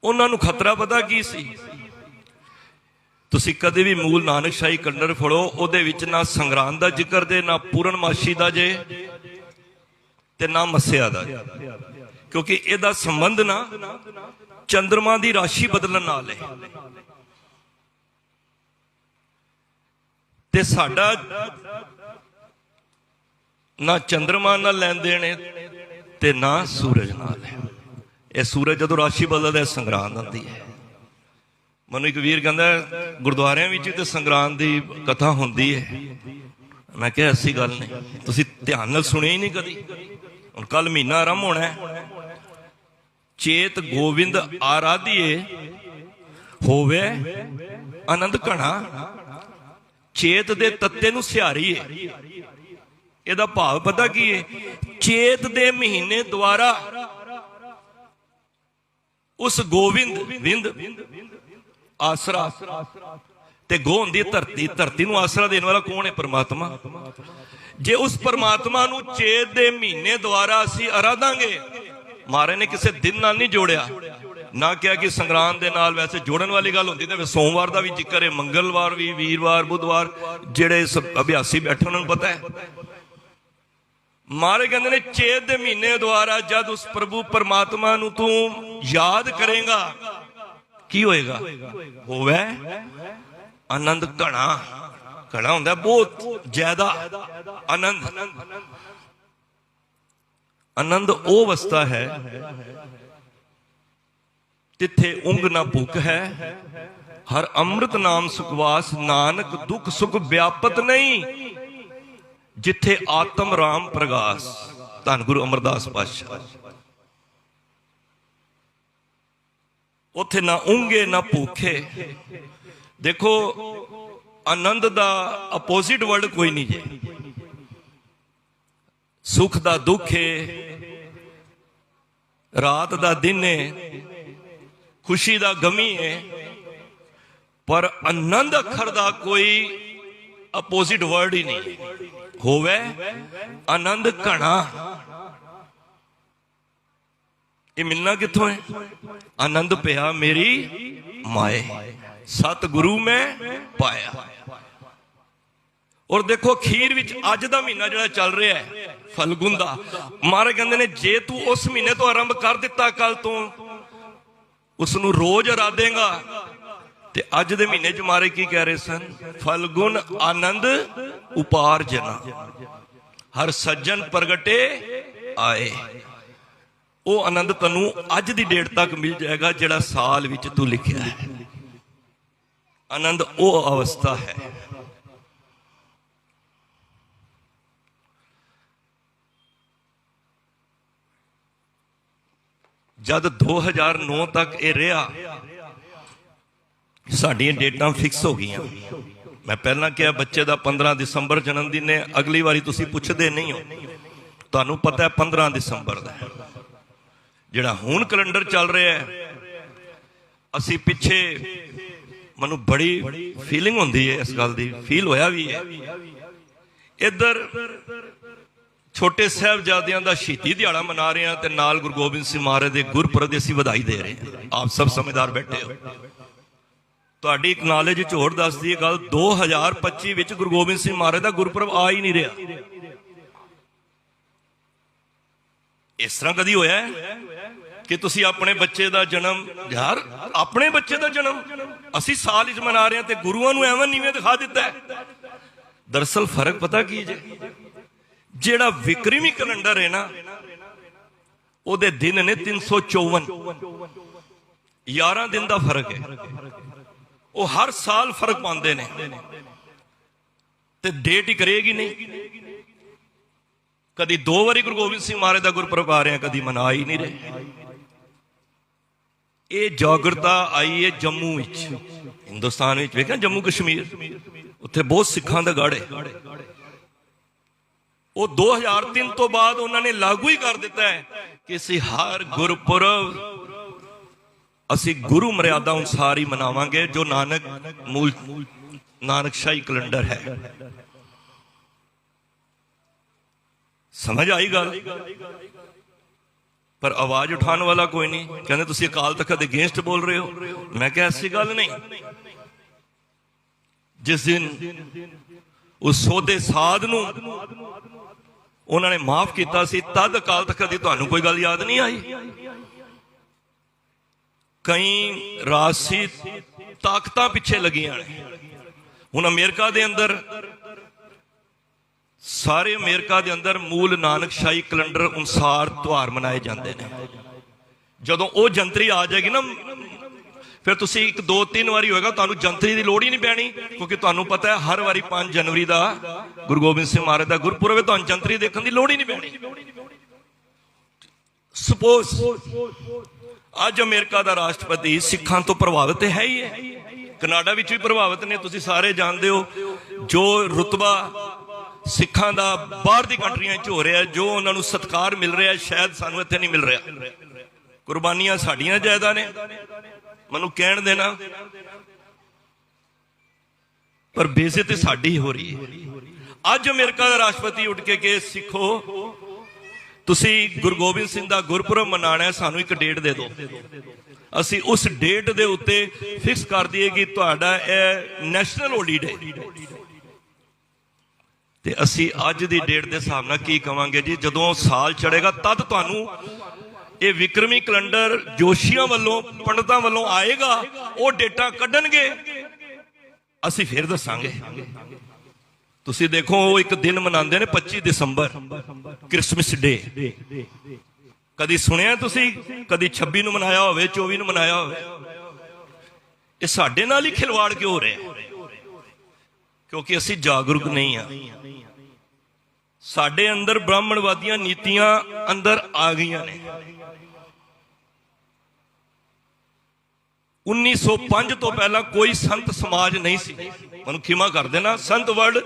ਉਹਨਾਂ ਨੂੰ ਖਤਰਾ ਪਤਾ ਕੀ ਸੀ? ਤੁਸੀਂ ਕਦੇ ਵੀ ਮੂਲ ਨਾਨਕਸ਼ਾਹੀ ਕੈਲੰਡਰ ਫੜੋ, ਉਹਦੇ ਵਿੱਚ ਨਾ ਸੰਗਰਾਂਦ ਦਾ ਜ਼ਿਕਰ ਦੇ, ਨਾ ਪੂਰਨਮਾਸ਼ੀ ਦਾ ਜੇ, ਤੇ ਨਾ ਮੱਸਿਆ ਦਾ, ਕਿਉਂਕਿ ਇਹਦਾ ਸੰਬੰਧ ਨਾ ਚੰਦਰਮਾ ਦੀ ਰਾਸ਼ੀ ਬਦਲਣ ਨਾਲ ਹੈ। ਤੇ ਸਾਡਾ ਨਾ ਚੰਦਰਮਾ ਨਾਲ ਲੈਣ ਦੇਣ ਤੇ ਨਾ ਸੂਰਜ ਨਾਲ ਹੈ। ਇਹ ਸੂਰਜ ਜਦੋਂ ਰਾਸ਼ੀ ਬਦਲਦਾ ਸੰਗਰਾਂਦ ਆਉਂਦੀ ਹੈ। ਮੈਨੂੰ ਇੱਕ ਵੀਰ ਕਹਿੰਦਾ ਗੁਰਦੁਆਰਿਆਂ ਵਿੱਚ ਤੇ ਸੰਗਰਾਂਦ ਦੀ ਕਥਾ ਹੁੰਦੀ ਹੈ। ਮੈਂ ਕਿਹਾ ਐਸੀ ਗੱਲ ਨਹੀਂ, ਤੁਸੀਂ ਧਿਆਨ ਨਾਲ ਸੁਣਿਆ ਹੀ ਨਹੀਂ ਕਦੀ। ਹੁਣ ਕੱਲ ਮਹੀਨਾ ਆਰੰਭ ਹੋਣਾ ਹੈ। ਚੇਤ ਗੋਬਿੰਦ ਆਰਾਧੀਏ ਹੋਵੇ ਆਨੰਦ ਘਣਾ। ਚੇਤ ਦੇ ਤੱਤੇ ਨੂੰ ਸਿਹਾਰੀਏ। ਇਹਦਾ ਭਾਵ ਪਤਾ ਕੀ ਹੈ? ਚੇਤ ਦੇ ਮਹੀਨੇ ਦੁਆਰਾ ਉਸ ਗੋਬਿੰਦ ਆਸਰਾ, ਤੇ ਗੋ ਹੁੰਦੀ ਧਰਤੀ, ਧਰਤੀ ਨੂੰ ਆਸਰਾ ਦੇਣ ਵਾਲਾ ਕੌਣ ਹੈ? ਪਰਮਾਤਮਾ। ਜੇ ਉਸ ਪਰਮਾਤਮਾ ਨੂੰ ਚੇਤ ਦੇ ਮਹੀਨੇ ਦੁਆਰਾ ਅਸੀਂ ਆਰਾਧਾਂਗੇ, ਮਹਾਰਾਜ ਨੇ ਕਿਸੇ ਦਿਨ ਨਾਲ ਨਹੀਂ ਜੋੜਿਆ, ਨਾ ਕਿਹਾ ਕਿ ਸੰਗਰਾਂਦ ਦੇ ਨਾਲ ਵੈਸੇ ਜੋੜਨ ਵਾਲੀ ਗੱਲ ਹੁੰਦੀ ਤੇ ਸੋਮਵਾਰ ਦਾ ਵੀ ਜ਼ਿਕਰ ਹੈ, ਮੰਗਲਵਾਰ ਵੀ, ਵੀਰਵਾਰ, ਬੁੱਧਵਾਰ, ਜਿਹੜੇ ਅਭਿਆਸੀ ਬੈਠੇ ਉਹਨਾਂ ਨੂੰ ਪਤਾ ਹੈ। ਮਹਾਰਾਜ ਕਹਿੰਦੇ ਨੇ ਚੇਤ ਦੇ ਮਹੀਨੇ ਦੁਆਰਾ ਜਦ ਉਸ ਪ੍ਰਭੂ ਪਰਮਾਤਮਾ ਨੂੰ ਤੂੰ ਯਾਦ ਕਰੇਗਾ, ਕੀ ਹੋਏਗਾ? ਹੋਵੇ ਆਨੰਦ ਘਣਾ। ਘਣਾ ਹੁੰਦਾ ਬਹੁਤ ਜ਼ਿਆਦਾ ਆਨੰਦ। ਆਨੰਦ ਉਹ ਅਵਸਥਾ ਹੈ ਜਿੱਥੇ ਉਂਗ ਨਾ ਭੁੱਖ ਹੈ, ਹਰ ਅੰਮ੍ਰਿਤ ਨਾਮ ਸੁਖਵਾਸ, ਨਾਨਕ ਦੁੱਖ ਸੁਖ ਵਿਆਪਤ ਨਹੀਂ, ਜਿੱਥੇ ਆਤਮ ਰਾਮ ਪ੍ਰਗਾਸ। ਧੰਨ ਗੁਰੂ ਅਮਰਦਾਸ ਪਾਤਸ਼ਾਹ। ਉੱਥੇ ਨਾ ਉਂਗੇ ਨਾ ਭੁੱਖੇ। ਦੇਖੋ ਆਨੰਦ ਦਾ ਆਪੋਜ਼ਿਟ ਵਰਡ ਕੋਈ ਨਹੀਂ ਜੇ। ਸੁਖ ਦਾ ਦੁੱਖ ਹੈ, ਰਾਤ ਦਾ ਦਿਨ ਹੈ, ਖੁਸ਼ੀ ਦਾ ਗਮੀ ਹੈ, ਪਰ ਆਨੰਦ ਅੱਖਰ ਦਾ ਕੋਈ ਆਪੋਜ਼ਿਟ ਵਰਡ ਹੀ ਨਹੀਂ। ਹੋਵੇ ਆਨੰਦ ਘਣਾ। ਇਹ ਮਿਲਣਾ ਕਿੱਥੋਂ ਹੈ? ਆਨੰਦ ਪਿਆ ਮੇਰੀ ਮਾਏ, ਸਤਿਗੁਰੂ ਮੈਂ ਪਾਇਆ। ਔਰ ਦੇਖੋ ਅਖੀਰ ਵਿੱਚ ਅੱਜ ਦਾ ਮਹੀਨਾ ਜਿਹੜਾ ਚੱਲ ਰਿਹਾ ਹੈ ਫਲਗੁਨ ਦਾ, ਮਹਾਰਾਜ ਕਹਿੰਦੇ ਨੇ ਜੇ ਤੂੰ ਉਸ ਮਹੀਨੇ ਤੋਂ ਆਰੰਭ ਕਰ ਦਿੱਤਾ, ਕੱਲ ਤੋਂ ਉਸ ਨੂੰ ਰੋਜ਼ ਅਰਾਧੇਗਾ। ਤੇ ਅੱਜ ਦੇ ਮਹੀਨੇ ਚ ਮਹਾਰਾਜ ਕੀ ਕਹਿ ਰਹੇ ਸਨ? ਫਲਗੁਨ ਆਨੰਦ ਉਪਾਰਜਨਾ, ਹਰ ਸੱਜਣ ਪ੍ਰਗਟੇ ਆਏ। ਉਹ ਆਨੰਦ ਤੈਨੂੰ ਅੱਜ ਦੀ ਡੇਟ ਤੱਕ ਮਿਲ ਜਾਏਗਾ ਜਿਹੜਾ ਸਾਲ ਵਿੱਚ ਤੂੰ ਲਿਖਿਆ ਹੈ। ਆਨੰਦ ਉਹ ਅਵਸਥਾ ਹੈ। ਜਦ 2009 ਤੱਕ ਇਹ ਰਿਹਾ, ਸਾਡੀਆਂ ਡੇਟਾਂ ਫਿਕਸ ਹੋ ਗਈਆਂ। ਮੈਂ ਪਹਿਲਾਂ ਕਿਹਾ ਬੱਚੇ ਦਾ 15 ਦਸੰਬਰ ਜਨਮ ਦਿਨ ਹੈ, ਅਗਲੀ ਵਾਰੀ ਤੁਸੀਂ ਪੁੱਛਦੇ ਨਹੀਂ ਹੋ, ਤੁਹਾਨੂੰ ਪਤਾ ਹੈ 15 ਦਸੰਬਰ ਦਾ। ਜਿਹੜਾ ਹੁਣ ਕੈਲੰਡਰ ਚੱਲ ਰਿਹਾ ਹੈ, ਅਸੀਂ ਪਿੱਛੇ, ਮੈਨੂੰ ਬੜੀ ਫੀਲਿੰਗ ਹੁੰਦੀ ਹੈ ਇਸ ਗੱਲ ਦੀ, ਫੀਲ ਹੋਇਆ ਵੀ ਹੈ। ਇੱਧਰ ਛੋਟੇ ਸਾਹਿਬਜ਼ਾਦਿਆਂ ਦਾ ਸ਼ਹੀਦੀ ਦਿਹਾੜਾ ਮਨਾ ਰਹੇ ਹਾਂ ਤੇ ਨਾਲ ਗੁਰੂ ਗੋਬਿੰਦ ਸਿੰਘ ਮਹਾਰਾਜ ਦੇ ਗੁਰਪੁਰਬ ਦੀ ਅਸੀਂ ਵਧਾਈ ਦੇ ਰਹੇ ਹਾਂ। ਆਪ ਸਭ ਸਮਝਦਾਰ ਬੈਠੇ ਹੋ। ਤੁਹਾਡੀ ਇੱਕ ਨੌਲੇਜ ਚ ਹੋਰ ਦੱਸਦੀ ਹੈ ਗੱਲ, 2025 ਵਿੱਚ ਗੁਰੂ ਗੋਬਿੰਦ ਸਿੰਘ ਮਹਾਰਾਜ ਦਾ ਗੁਰਪੁਰਬ ਆ ਹੀ ਨਹੀਂ ਰਿਹਾ। ਇਸ ਤਰ੍ਹਾਂ ਕਦੀ ਹੋਇਆ ਹੈ ਕਿ ਤੁਸੀਂ ਆਪਣੇ ਬੱਚੇ ਦਾ ਜਨਮ, ਯਾਰ ਆਪਣੇ ਬੱਚੇ ਦਾ ਜਨਮ ਅਸੀਂ ਸਾਲ ਵਿੱਚ ਮਨਾ ਰਹੇ ਹਾਂ ਤੇ ਗੁਰੂਆਂ ਨੂੰ ਐਵੇਂ ਨੀਵੇਂ ਦਿਖਾ ਦਿੱਤਾ ਹੈ। ਦਰਅਸਲ ਫਰਕ ਪਤਾ ਕੀ ਜੇ, ਜਿਹੜਾ ਵਿਕਰਮੀ ਕੈਲੰਡਰ ਹੈ ਨਾ, ਉਹਦੇ ਦਿਨ ਨੇ 354, 11 ਦਿਨ ਦਾ ਫਰਕ ਹੈ। ਉਹ ਹਰ ਸਾਲ ਫਰਕ ਪਾਉਂਦੇ ਨੇ ਤੇ ਡੇਟ ਹੀ ਕਰੇਗੀ ਨਹੀਂ। ਕਦੀ 2 ਵਾਰੀ ਗੁਰੂ ਗੋਬਿੰਦ ਸਿੰਘ ਮਹਾਰਾਜ ਦਾ ਗੁਰਪੁਰਬ ਆ ਰਿਹਾ, ਕਦੀ ਮਨਾ ਹੀ ਨਹੀਂ ਰਹੇ। ਇਹ ਜਾਗਰਤਾ ਆਈ ਹੈ ਜੰਮੂ ਵਿੱਚ, ਹਿੰਦੁਸਤਾਨ ਵਿੱਚ। ਵੇਖਿਆ ਜੰਮੂ ਕਸ਼ਮੀਰ, ਉੱਥੇ ਬਹੁਤ ਸਿੱਖਾਂ ਦਾ ਗੜ੍ਹ ਹੈ। ਉਹ 2003 ਤੋਂ ਬਾਅਦ ਉਹਨਾਂ ਨੇ ਲਾਗੂ ਹੀ ਕਰ ਦਿੱਤਾ ਹੈ ਕਿ ਅਸੀਂ ਹਰ ਗੁਰਪੁਰਬ ਅਸੀਂ ਗੁਰੂ ਮਰਿਆਦਾ ਅਨੁਸਾਰ ਹੀ ਮਨਾਵਾਂਗੇ, ਜੋ ਨਾਨਕਸ਼ਾਹੀ ਕੈਲੰਡਰ ਹੈ। ਸਮਝ ਆਈ ਗੱਲ? ਪਰ ਆਵਾਜ਼ ਉਠਾਉਣ ਵਾਲਾ ਕੋਈ ਨਹੀਂ। ਕਹਿੰਦੇ ਤੁਸੀਂ ਅਕਾਲ ਤਖਤ ਦੇ ਅਗੇਂਸਟ ਬੋਲ ਰਹੇ ਹੋ। ਮੈਂ ਕਿਹਾ ਐਸੀ ਗੱਲ ਨਹੀਂ। ਜਿਸ ਦਿਨ ਉਸ ਸੋਧੇ ਸਾਧ ਨੂੰ ਉਹਨਾਂ ਨੇ ਮਾਫ ਕੀਤਾ ਸੀ, ਤਦ ਅਕਾਲ ਤਖਤ ਦੀ ਤੁਹਾਨੂੰ ਕੋਈ ਗੱਲ ਯਾਦ ਨਹੀਂ ਆਈ? ਕਈ ਰਾਜਸੀ ਤਾਕਤਾਂ ਪਿੱਛੇ ਲੱਗੀਆਂ ਨੇ। ਹੁਣ ਅਮਰੀਕਾ ਦੇ ਅੰਦਰ, ਸਾਰੇ ਅਮਰੀਕਾ ਦੇ ਅੰਦਰ ਮੂਲ ਨਾਨਕਸ਼ਾਹੀ ਕੈਲੰਡਰ ਅਨੁਸਾਰ ਤਿਉਹਾਰ ਮਨਾਏ ਜਾਂਦੇ ਨੇ। ਜਦੋਂ ਉਹ ਜੰਤਰੀ ਆ ਜਾਏਗੀ ਨਾ, ਫਿਰ ਤੁਸੀਂ 1 2 3 ਵਾਰੀ ਹੋਏਗਾ, ਤੁਹਾਨੂੰ ਜੰਤਰੀ ਦੀ ਲੋੜ ਹੀ ਨਹੀਂ ਪੈਣੀ, ਕਿਉਂਕਿ ਤੁਹਾਨੂੰ ਪਤਾ ਹੈ ਹਰ ਵਾਰੀ 5 ਜਨਵਰੀ ਦਾ ਗੁਰੂ ਗੋਬਿੰਦ ਸਿੰਘ ਮਹਾਰਾਜ ਦਾ ਗੁਰਪੁਰਬ ਹੈ, ਤੁਹਾਨੂੰ ਜੰਤਰੀ ਦੇਖਣ ਦੀ ਲੋੜ ਹੀ ਨਹੀਂ ਪੈਣੀ। ਸਪੋਜ਼ ਅੱਜ ਅਮਰੀਕਾ ਦਾ ਰਾਸ਼ਟਰਪਤੀ ਸਿੱਖਾਂ ਤੋਂ ਪ੍ਰਭਾਵਿਤ ਹੈ ਹੀ ਹੈ, ਕੈਨੇਡਾ ਵਿੱਚ ਵੀ ਪ੍ਰਭਾਵਿਤ ਨੇ। ਤੁਸੀਂ ਸਾਰੇ ਜਾਣਦੇ ਹੋ ਜੋ ਰੁਤਬਾ ਸਿੱਖਾਂ ਦਾ ਬਾਹਰ ਦੀ ਕੰਟਰੀਆਂ 'ਚ ਹੋ ਰਿਹਾ, ਜੋ ਉਹਨਾਂ ਨੂੰ ਸਤਿਕਾਰ ਮਿਲ ਰਿਹਾ, ਸ਼ਾਇਦ ਸਾਨੂੰ ਇੱਥੇ ਨਹੀਂ ਮਿਲ ਰਿਹਾ। ਕੁਰਬਾਨੀਆਂ ਸਾਡੀਆਂ ਜ਼ਿਆਦਾ ਨੇ, ਮੈਨੂੰ ਕਹਿਣ ਦੇਣਾ, ਪਰ ਬੇਇੱਜ਼ਤੀ ਸਾਡੀ ਹੋ ਰਹੀ ਹੈ। ਅੱਜ ਅਮਰੀਕਾ ਦਾ ਰਾਸ਼ਟਰਪਤੀ ਉੱਠ ਕੇ ਕਿ ਸਿੱਖੋ ਤੁਸੀਂ ਗੁਰੂ ਗੋਬਿੰਦ ਸਿੰਘ ਦਾ ਗੁਰਪੁਰਬ ਮਨਾਉਣਾ ਹੈ, ਸਾਨੂੰ ਇੱਕ ਡੇਟ ਦੇ ਦਿਓ। ਅਸੀਂ ਉਸ ਡੇਟ ਦੇ ਉੱਤੇ ਫਿਕਸ ਕਰ ਦਈਏ ਕਿ ਤੁਹਾਡਾ ਇਹ ਨੈਸ਼ਨਲ ਹੋਲੀਡੇ। ਤੇ ਅਸੀਂ ਅੱਜ ਦੀ ਡੇਟ ਦੇ ਹਿਸਾਬ ਨਾਲ ਕੀ ਕਵਾਂਗੇ ਜੀ, ਜਦੋਂ ਸਾਲ ਚੜੇਗਾ ਤਦ ਤੁਹਾਨੂੰ ਇਹ ਵਿਕਰਮੀ ਕੈਲੰਡਰ ਜੋਸ਼ੀਆਂ ਵੱਲੋਂ, ਪੰਡਤਾਂ ਵੱਲੋਂ ਆਏਗਾ, ਉਹ ਡੇਟਾਂ ਕੱਢਣਗੇ, ਅਸੀਂ ਫਿਰ ਦੱਸਾਂਗੇ। ਤੁਸੀਂ ਦੇਖੋ ਉਹ ਇੱਕ ਦਿਨ ਮਨਾਉਂਦੇ ਨੇ 25 ਦਸੰਬਰ, ਕ੍ਰਿਸਮਸ ਡੇ। ਕਦੀ ਸੁਣਿਆ ਤੁਸੀਂ? ਕਦੀ 26 ਨੂੰ ਮਨਾਇਆ ਹੋਵੇ, 24 ਨੂੰ ਮਨਾਇਆ ਹੋਵੇ? ਇਹ ਸਾਡੇ ਨਾਲ ਹੀ ਖਿਲਵਾੜ ਕਿਉਂ ਹੋ ਰਿਹਾ? ਕਿਉਂਕਿ ਅਸੀਂ ਜਾਗਰੂਕ ਨਹੀਂ ਆ। ਸਾਡੇ ਅੰਦਰ ਬ੍ਰਾਹਮਣਵਾਦੀਆਂ ਨੀਤੀਆਂ ਅੰਦਰ ਆ ਗਈਆਂ ਨੇ। 1905 ਤੋਂ ਪਹਿਲਾਂ ਕੋਈ ਸੰਤ ਸਮਾਜ ਨਹੀਂ ਸੀ। ਮੈਨੂੰ ਖਿਮਾ ਕਰ ਦੇਣਾ, ਸੰਤ ਵਰਡ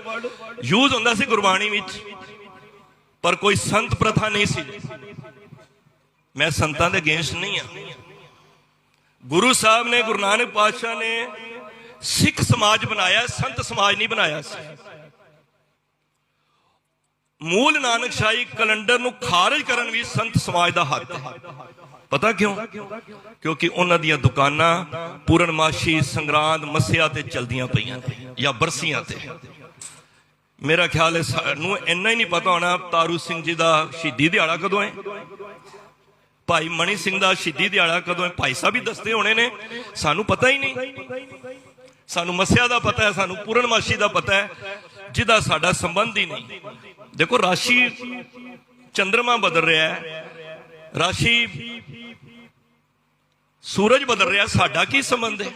ਯੂਜ਼ ਹੁੰਦਾ ਸੀ ਗੁਰਬਾਣੀ ਵਿੱਚ, ਪਰ ਕੋਈ ਸੰਤ ਪ੍ਰਥਾ ਨਹੀਂ ਸੀ। ਮੈਂ ਸੰਤਾਂ ਦੇ ਅਗੇਂਸਟ ਨਹੀਂ ਆ। ਗੁਰੂ ਸਾਹਿਬ ਨੇ, ਗੁਰੂ ਨਾਨਕ ਪਾਤਸ਼ਾਹ ਨੇ ਸਿੱਖ ਸਮਾਜ ਬਣਾਇਆ, ਸੰਤ ਸਮਾਜ ਨਹੀਂ ਬਣਾਇਆ ਸੀ। ਮੂਲ ਨਾਨਕਸ਼ਾਹੀ ਕੈਲੰਡਰ ਨੂੰ ਖਾਰਜ ਕਰਨ ਵੀ ਸੰਤ ਸਮਾਜ ਦਾ ਹੱਕ ਹੈ। ਪਤਾ ਕਿਉਂ? ਕਿਉਂਕਿ ਉਹਨਾਂ ਦੀਆਂ ਦੁਕਾਨਾਂ ਪੂਰਨਮਾਸ਼ੀ, ਸੰਗਰਾਂਦ, ਮੱਸਿਆ ਤੇ ਚਲਦੀਆਂ ਪਈਆਂ ਨੇ, ਜਾਂ ਬਰਸੀਆਂ ਤੇ। ਮੇਰਾ ਖਿਆਲ ਹੈ ਸਾਨੂੰ ਇੰਨਾ ਹੀ ਨਹੀਂ ਪਤਾ ਹੋਣਾ ਤਾਰੂ ਸਿੰਘ ਜੀ ਦਾ ਸ਼ਹੀਦੀ ਦਿਹਾੜਾ ਕਦੋਂ ਹੈ, ਭਾਈ ਮਣੀ ਸਿੰਘ ਦਾ ਸ਼ਹੀਦੀ ਦਿਹਾੜਾ ਕਦੋਂ ਹੈ। ਭਾਈ ਸਾਹਿਬ ਵੀ ਦੱਸਦੇ ਹੋਣੇ ਨੇ, ਸਾਨੂੰ ਪਤਾ ਹੀ ਨਹੀਂ। ਸਾਨੂੰ ਮੱਸਿਆ ਦਾ ਪਤਾ ਹੈ, ਸਾਨੂੰ ਪੂਰਨਮਾਸ਼ੀ ਦਾ ਪਤਾ ਹੈ, ਜਿਹਦਾ ਸਾਡਾ ਸੰਬੰਧ ਹੀ ਨਹੀਂ। ਦੇਖੋ ਰਾਸ਼ੀ, ਚੰਦਰਮਾ ਬਦਲ ਰਿਹਾ ਹੈ, ਰਾਸ਼ੀ ਸੂਰਜ ਬਦਲ ਰਿਹਾ, ਸਾਡਾ ਕੀ ਸੰਬੰਧ ਹੈ?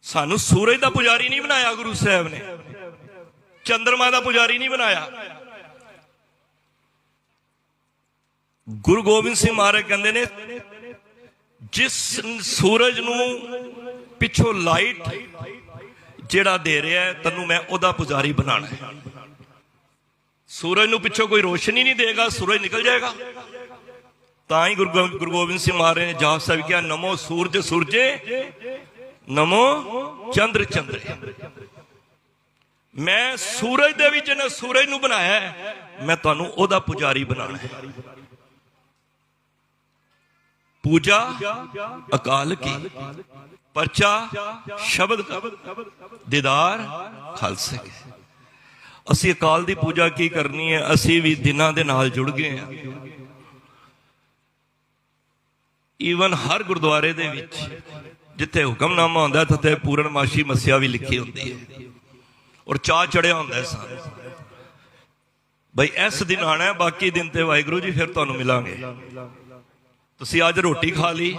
ਸਾਨੂੰ ਸੂਰਜ ਦਾ ਪੁਜਾਰੀ ਨਹੀਂ ਬਣਾਇਆ ਗੁਰੂ ਸਾਹਿਬ ਨੇ, ਚੰਦਰਮਾ ਦਾ ਪੁਜਾਰੀ ਨਹੀਂ ਬਣਾਇਆ। ਗੁਰੂ ਗੋਬਿੰਦ ਸਿੰਘ ਮਹਾਰਾਜ ਕਹਿੰਦੇ ਨੇ जिस सूरज नूं पिछों लाइट जिहड़ा दे रहा है तैनूं मैं उहदा पुजारी बनाना है। सूरज नूं पिछों कोई रोशनी नहीं देगा, सूरज निकल जाएगा। तां ही गुरु गोबिंद सिंह महाराज ने जाप साहिब किया, नमो सूरज सूरजे नमो चंद्र चंद्रे। मैं सूरज दे विच ने सूरज नूं बनाया है, मैं तुहानूं ओहदा पुजारी बनाना है। पूजा अकाल की, परचा शब्द का, दीदार खालसे के। असी अकाल की पूजा की करनी है, असी भी दिनां दे नाल जुड़ गए हैं। ईवन हर गुरुद्वारे दे विच जिथे हुक्मनामा होंदा है उत्थे पूर्णमाशी मस्या भी लिखी होती है और चाह चढ़िया होंदा है सानूं बई इस दिन आना है, बाकी दिन ते वाहिगुरू जी फिर तुहानूं मिलांगे। तुसीं अज रोटी खा ली,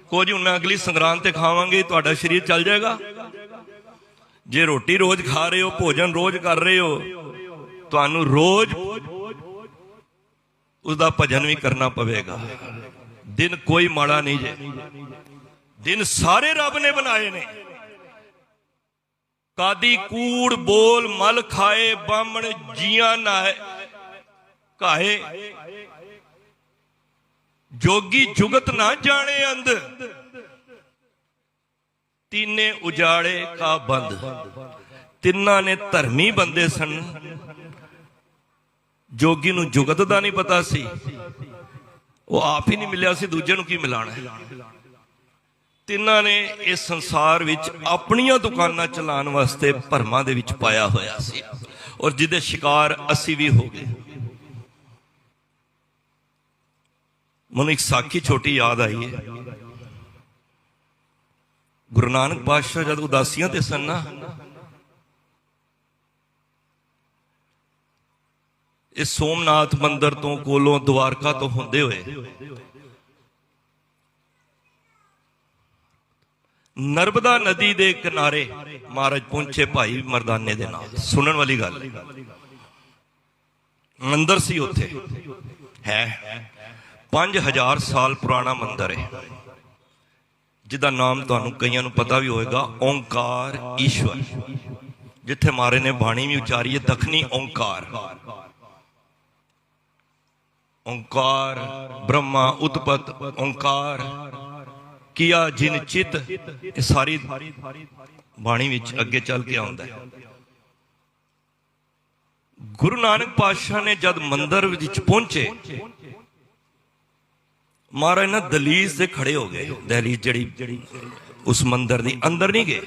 कुछ हुण मैं अगली संगरांद ते खावांगी, तुहाडा शरीर चल जाएगा। जे रोटी रोज खा रहे हो, भोजन रोज कर रहे हो, तुहानूं रोज उसका भजन भी करना पवेगा। दिन कोई माड़ा नहीं जे, दिन सारे रब ने बनाए ने। कादी कूड़ बोल मल खाए, बामण जिया नाए काए, जोगी जुगत ना जाने अंध, तीने उजाड़े का बंद। तिन्ना ने धर्मी बंदे सन, जोगी नूं जुगत दा नहीं पता सी, वो आप ही नहीं मिलिया सी, दूजे नूं की मिलाना है। तिन्ना ने इस संसार विच अपनियां दुकानां चलाउण वास्ते भरमां दे विच पाया होया सी और जिहदे शिकार असी भी हो गए। मैनूं एक साखी छोटी याद आई है। गुरु नानक पातशाह जद उदासियां ते सन ना, इस सोमनाथ मंदिर तो कोलों द्वारका तो होंदे हुए नर्मदा नदी दे किनारे महाराज पहुंचे भाई मर्दाने दे नाल। सुनन वाली गल, मंदिर सी उत्थे है, 5000 साल पुराना मंदिर है, जिदा नाम तुहानूं कईयां नूं पता भी होएगा, ओंकार ईश्वर। जिथे महाराज ने बाणी भी उचारी है, दखनी ओंकार। ओंकार ब्रह्मा उत्पत, ओंकार किया जिन चित, ये सारी बाणी विच अगे चल के आउंदा है। गुरु नानक पातशाह ने जद मंदिर विच पहुंचे, महाराज ना दहलीज से खड़े हो गए। दहलीज जड़ी उस मंदिर दी अंदर नहीं गए।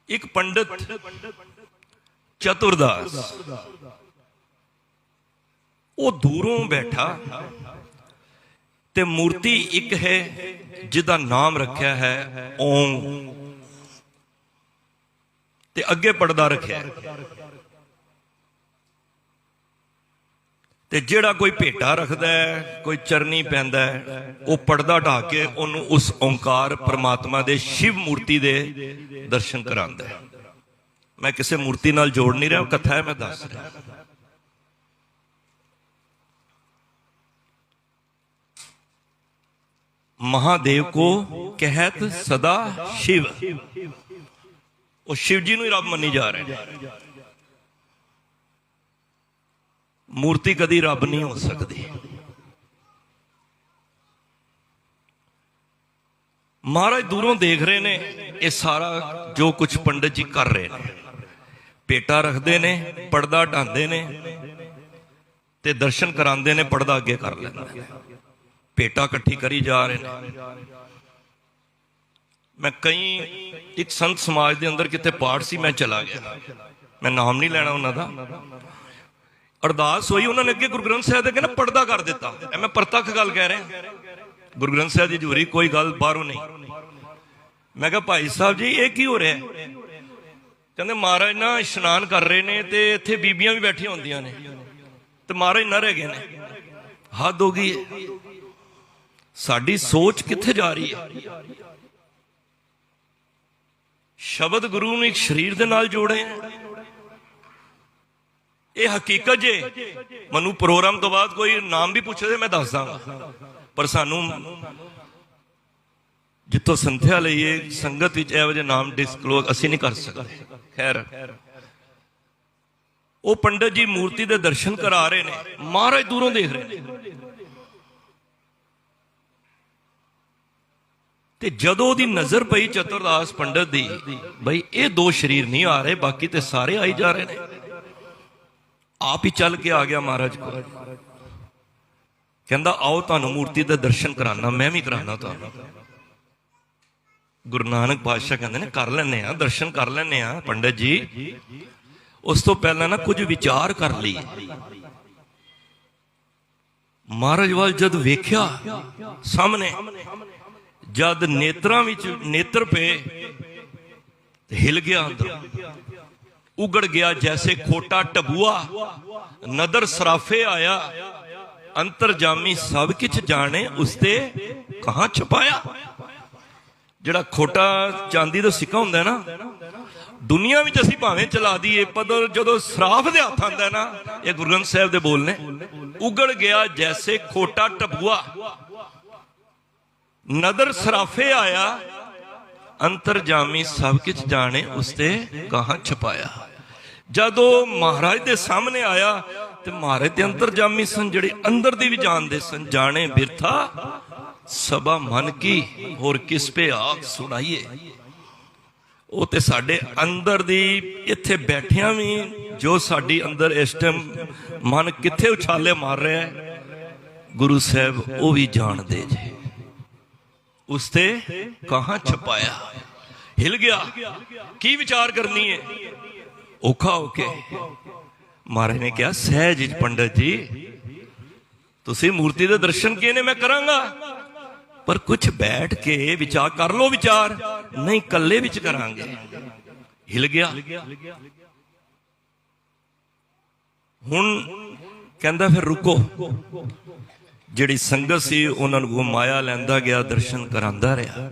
एक पंडित चतुरदास वो दूरों बैठा ते मूर्ति एक है जिदा नाम रखा है ओम, ते अगे पड़दा रखा है। ते जेड़ा कोई भेटा रखदा है, कोई चरनी पैंदा है, वो पड़दा ढा के उन्होंने उस ओंकार परमात्मा दे शिव मूर्ति दे दर्शन करांदा है। मैं किसी मूर्ति नाल जोड़ नहीं रहा, कथा है मैं दस रहा। महादेव को कहत सदा शिव, वो शिव जी नूं ही रब मनी जा रहे हैं। मूर्ति कदी रब नहीं हो सकती। महाराज दूरों देख रहे ने ये सारा जो कुछ पंडित जी कर रहे हैं। पेटा रखते ने, पड़दा ढांदे ने ते दर्शन करांदे ने, पड़दा अगे कर लेंदे। पेटा इकट्ठी करी जा रहे हैं। मैं कई एक संत समाज के अंदर कितने पाठ सी, मैं चला गया, मैं नाम नहीं लेना उन्होंने। अरदास हुई, उन्होंने अगे गुरु ग्रंथ साहिब दे ना पड़दा कर दिता। मैं प्रतख गल कह रहा, गुरु ग्रंथ साहिब की जरूरी कोई गल बाहरों नहीं। मैं कहा भाई साहब जी ये की हो रहा है? कहते महाराज ना इशनान कर रहे ने ते इत्थे बीबियां भी बैठी होंदियां ने ते महाराज ना रह गए ने। हद हो गई है। साडी सोच कित्थे जा रही है? शब्द गुरु ने एक शरीर दे नाल जोड़े हैं। ਇਹ ਹਕੀਕਤ ਜੇ। ਮੈਨੂੰ ਪ੍ਰੋਗਰਾਮ ਤੋਂ ਬਾਅਦ ਕੋਈ ਨਾਮ ਵੀ ਪੁੱਛਦੇ ਮੈਂ ਦੱਸ ਦਾਂਗਾ, ਪਰ ਸਾਨੂੰ ਜਿੱਥੋਂ ਸੰਥਿਆ ਲਈਏ ਸੰਗਤ ਵਿੱਚ ਇਹੋ ਜਿਹੇ ਨਾਮ ਡਿਸਕਲੋਜ਼ ਅਸੀਂ ਨਹੀਂ ਕਰ ਸਕਦੇ। ਖੈਰ, ਉਹ ਪੰਡਤ ਜੀ ਮੂਰਤੀ ਦੇ ਦਰਸ਼ਨ ਕਰਾ ਰਹੇ ਨੇ, ਮਹਾਰਾਜ ਦੂਰੋਂ ਦੇਖ ਰਹੇ ਨੇ, ਤੇ ਜਦੋਂ ਉਹਦੀ ਨਜ਼ਰ ਪਈ ਚਤੁਰਦਾਸ ਪੰਡਤ ਦੀ, ਬਈ ਇਹ ਦੋ ਸ਼ਰੀਰ ਨਹੀਂ ਆ ਰਹੇ, ਬਾਕੀ ਤੇ ਸਾਰੇ ਆਈ ਜਾ ਰਹੇ ਨੇ, ਆਪ ਹੀ ਚੱਲ ਕੇ ਆ ਗਿਆ ਮਹਾਰਾਜ ਕੋਲ। ਕਹਿੰਦਾ ਆਓ ਤੁਹਾਨੂੰ ਮੂਰਤੀ ਦੇ ਦਰਸ਼ਨ ਕਰਾਣਾ, ਮੈਂ ਵੀ ਕਰਾਣਾ ਤੁਹਾਨੂੰ। ਗੁਰੂ ਨਾਨਕ ਪਾਤਸ਼ਾਹ ਕਹਿੰਦੇ ਨੇ ਕਰ ਲੈਨੇ ਆ ਦਰਸ਼ਨ, ਕਰ ਲੈਨੇ ਆ ਪੰਡਤ ਜੀ। ਉਸ ਤੋਂ ਪਹਿਲਾਂ ਨਾ ਕੁਝ ਵਿਚਾਰ ਕਰ ਲਈ। ਮਹਾਰਾਜ ਵੱਲ ਜਦ ਵੇਖਿਆ ਸਾਹਮਣੇ, ਜਦ ਨੇਤਰਾਂ ਵਿੱਚ ਨੇਤਰ ਪਏ, ਹਿਲ ਗਿਆ ਅੰਦਰ, ਉਗੜ ਗਿਆ ਜੈਸੇ ਖੋਟਾ ਟਬੂਆ, ਨਦਰ ਸਰਾਫੇ ਆਇਆ, ਅੰਤਰਜਾਮੀ ਸਭ ਕਿਛ ਜਾਣੇ, ਉਸਤੇ ਕਹਾਂ ਛਪਾਇਆ। ਜਿਹੜਾ ਖੋਟਾ ਚਾਂਦੀ ਦਾ ਸਿੱਕਾ ਹੁੰਦਾ ਨਾ, ਦੁਨੀਆ ਵਿੱਚ ਅਸੀਂ ਭਾਵੇਂ ਚਲਾ ਦਈਏ, ਪਰ ਜਦੋਂ ਸਰਾਫ ਦੇ ਹੱਥ ਆਉਂਦਾ ਨਾ, ਇਹ ਗੁਰੂ ਗ੍ਰੰਥ ਸਾਹਿਬ ਦੇ ਬੋਲ ਨੇ, ਉਗੜ ਗਿਆ ਜੈਸੇ ਖੋਟਾ ਟਬੂਆ, ਨਦਰ ਸਰਾਫੇ ਆਇਆ, ਅੰਤਰਜਾਮੀ ਸਭ ਕੁਝ ਜਾਣੇ, ਉਸਤੇ ਕਹਾਂ ਛਪਾਇਆ। ਜਦੋਂ ਮਹਾਰਾਜ ਦੇ ਸਾਹਮਣੇ ਆਇਆ ਤੇ ਮਹਾਰਾਜ ਦੇ ਅੰਤਰਜਾਮੀ ਸਨ, ਜਿਹੜੇ ਅੰਦਰ ਦੀ ਵੀ ਜਾਣਦੇ ਸਨ। ਜਾਣੇ ਬਿਰਥਾ ਸਭਾ ਮਨ ਕੀ, ਹੋਰ ਕਿਸ ਪੇ ਆਖ ਸੁਣਾਈਏ। ਉਹ ਤੇ ਸਾਡੇ ਅੰਦਰ ਦੀ, ਇੱਥੇ ਬੈਠਿਆਂ ਵੀ ਜੋ ਸਾਡੀ ਅੰਦਰ ਇਸ ਟਾਈਮ ਮਨ ਕਿੱਥੇ ਉਛਾਲੇ ਮਾਰ ਰਿਹਾ ਹੈ, ਗੁਰੂ ਸਾਹਿਬ ਉਹ ਵੀ ਜਾਣਦੇ ਜੇ। ਉਸਤੇ ਕਹਾਂ ਛਪਾਇਆ, ਹਿਲ ਗਿਆ। ਕੀ ਵਿਚਾਰ ਕਰਨੀ ਹੈ? ਔਖਾ ਹੋ ਕੇ ਮਹਾਰਾਜ ਨੇ ਕਿਹਾ ਸਹਿਜ ਪੰਡਤ ਜੀ, ਤੁਸੀਂ ਮੂਰਤੀ ਦੇ ਦਰਸ਼ਨ ਕਿਏ ਨੇ, ਮੈਂ ਕਰਾਂਗਾ, ਪਰ ਕੁਝ ਬੈਠ ਕੇ ਵਿਚਾਰ ਕਰ ਲੋ। ਵਿਚਾਰ ਨਹੀਂ, ਕੱਲੇ ਵਿੱਚ ਕਰਾਂਗੇ। ਹਿਲ ਗਿਆ। ਹੁਣ ਕਹਿੰਦਾ ਫਿਰ ਰੁਕੋ। ਜਿਹੜੀ ਸੰਗਤ ਸੀ ਉਹਨਾਂ ਨੂੰ ਘੁਮਾਇਆ ਲੈਂਦਾ ਗਿਆ, ਦਰਸ਼ਨ ਕਰਾਂਦਾ ਰਿਹਾ।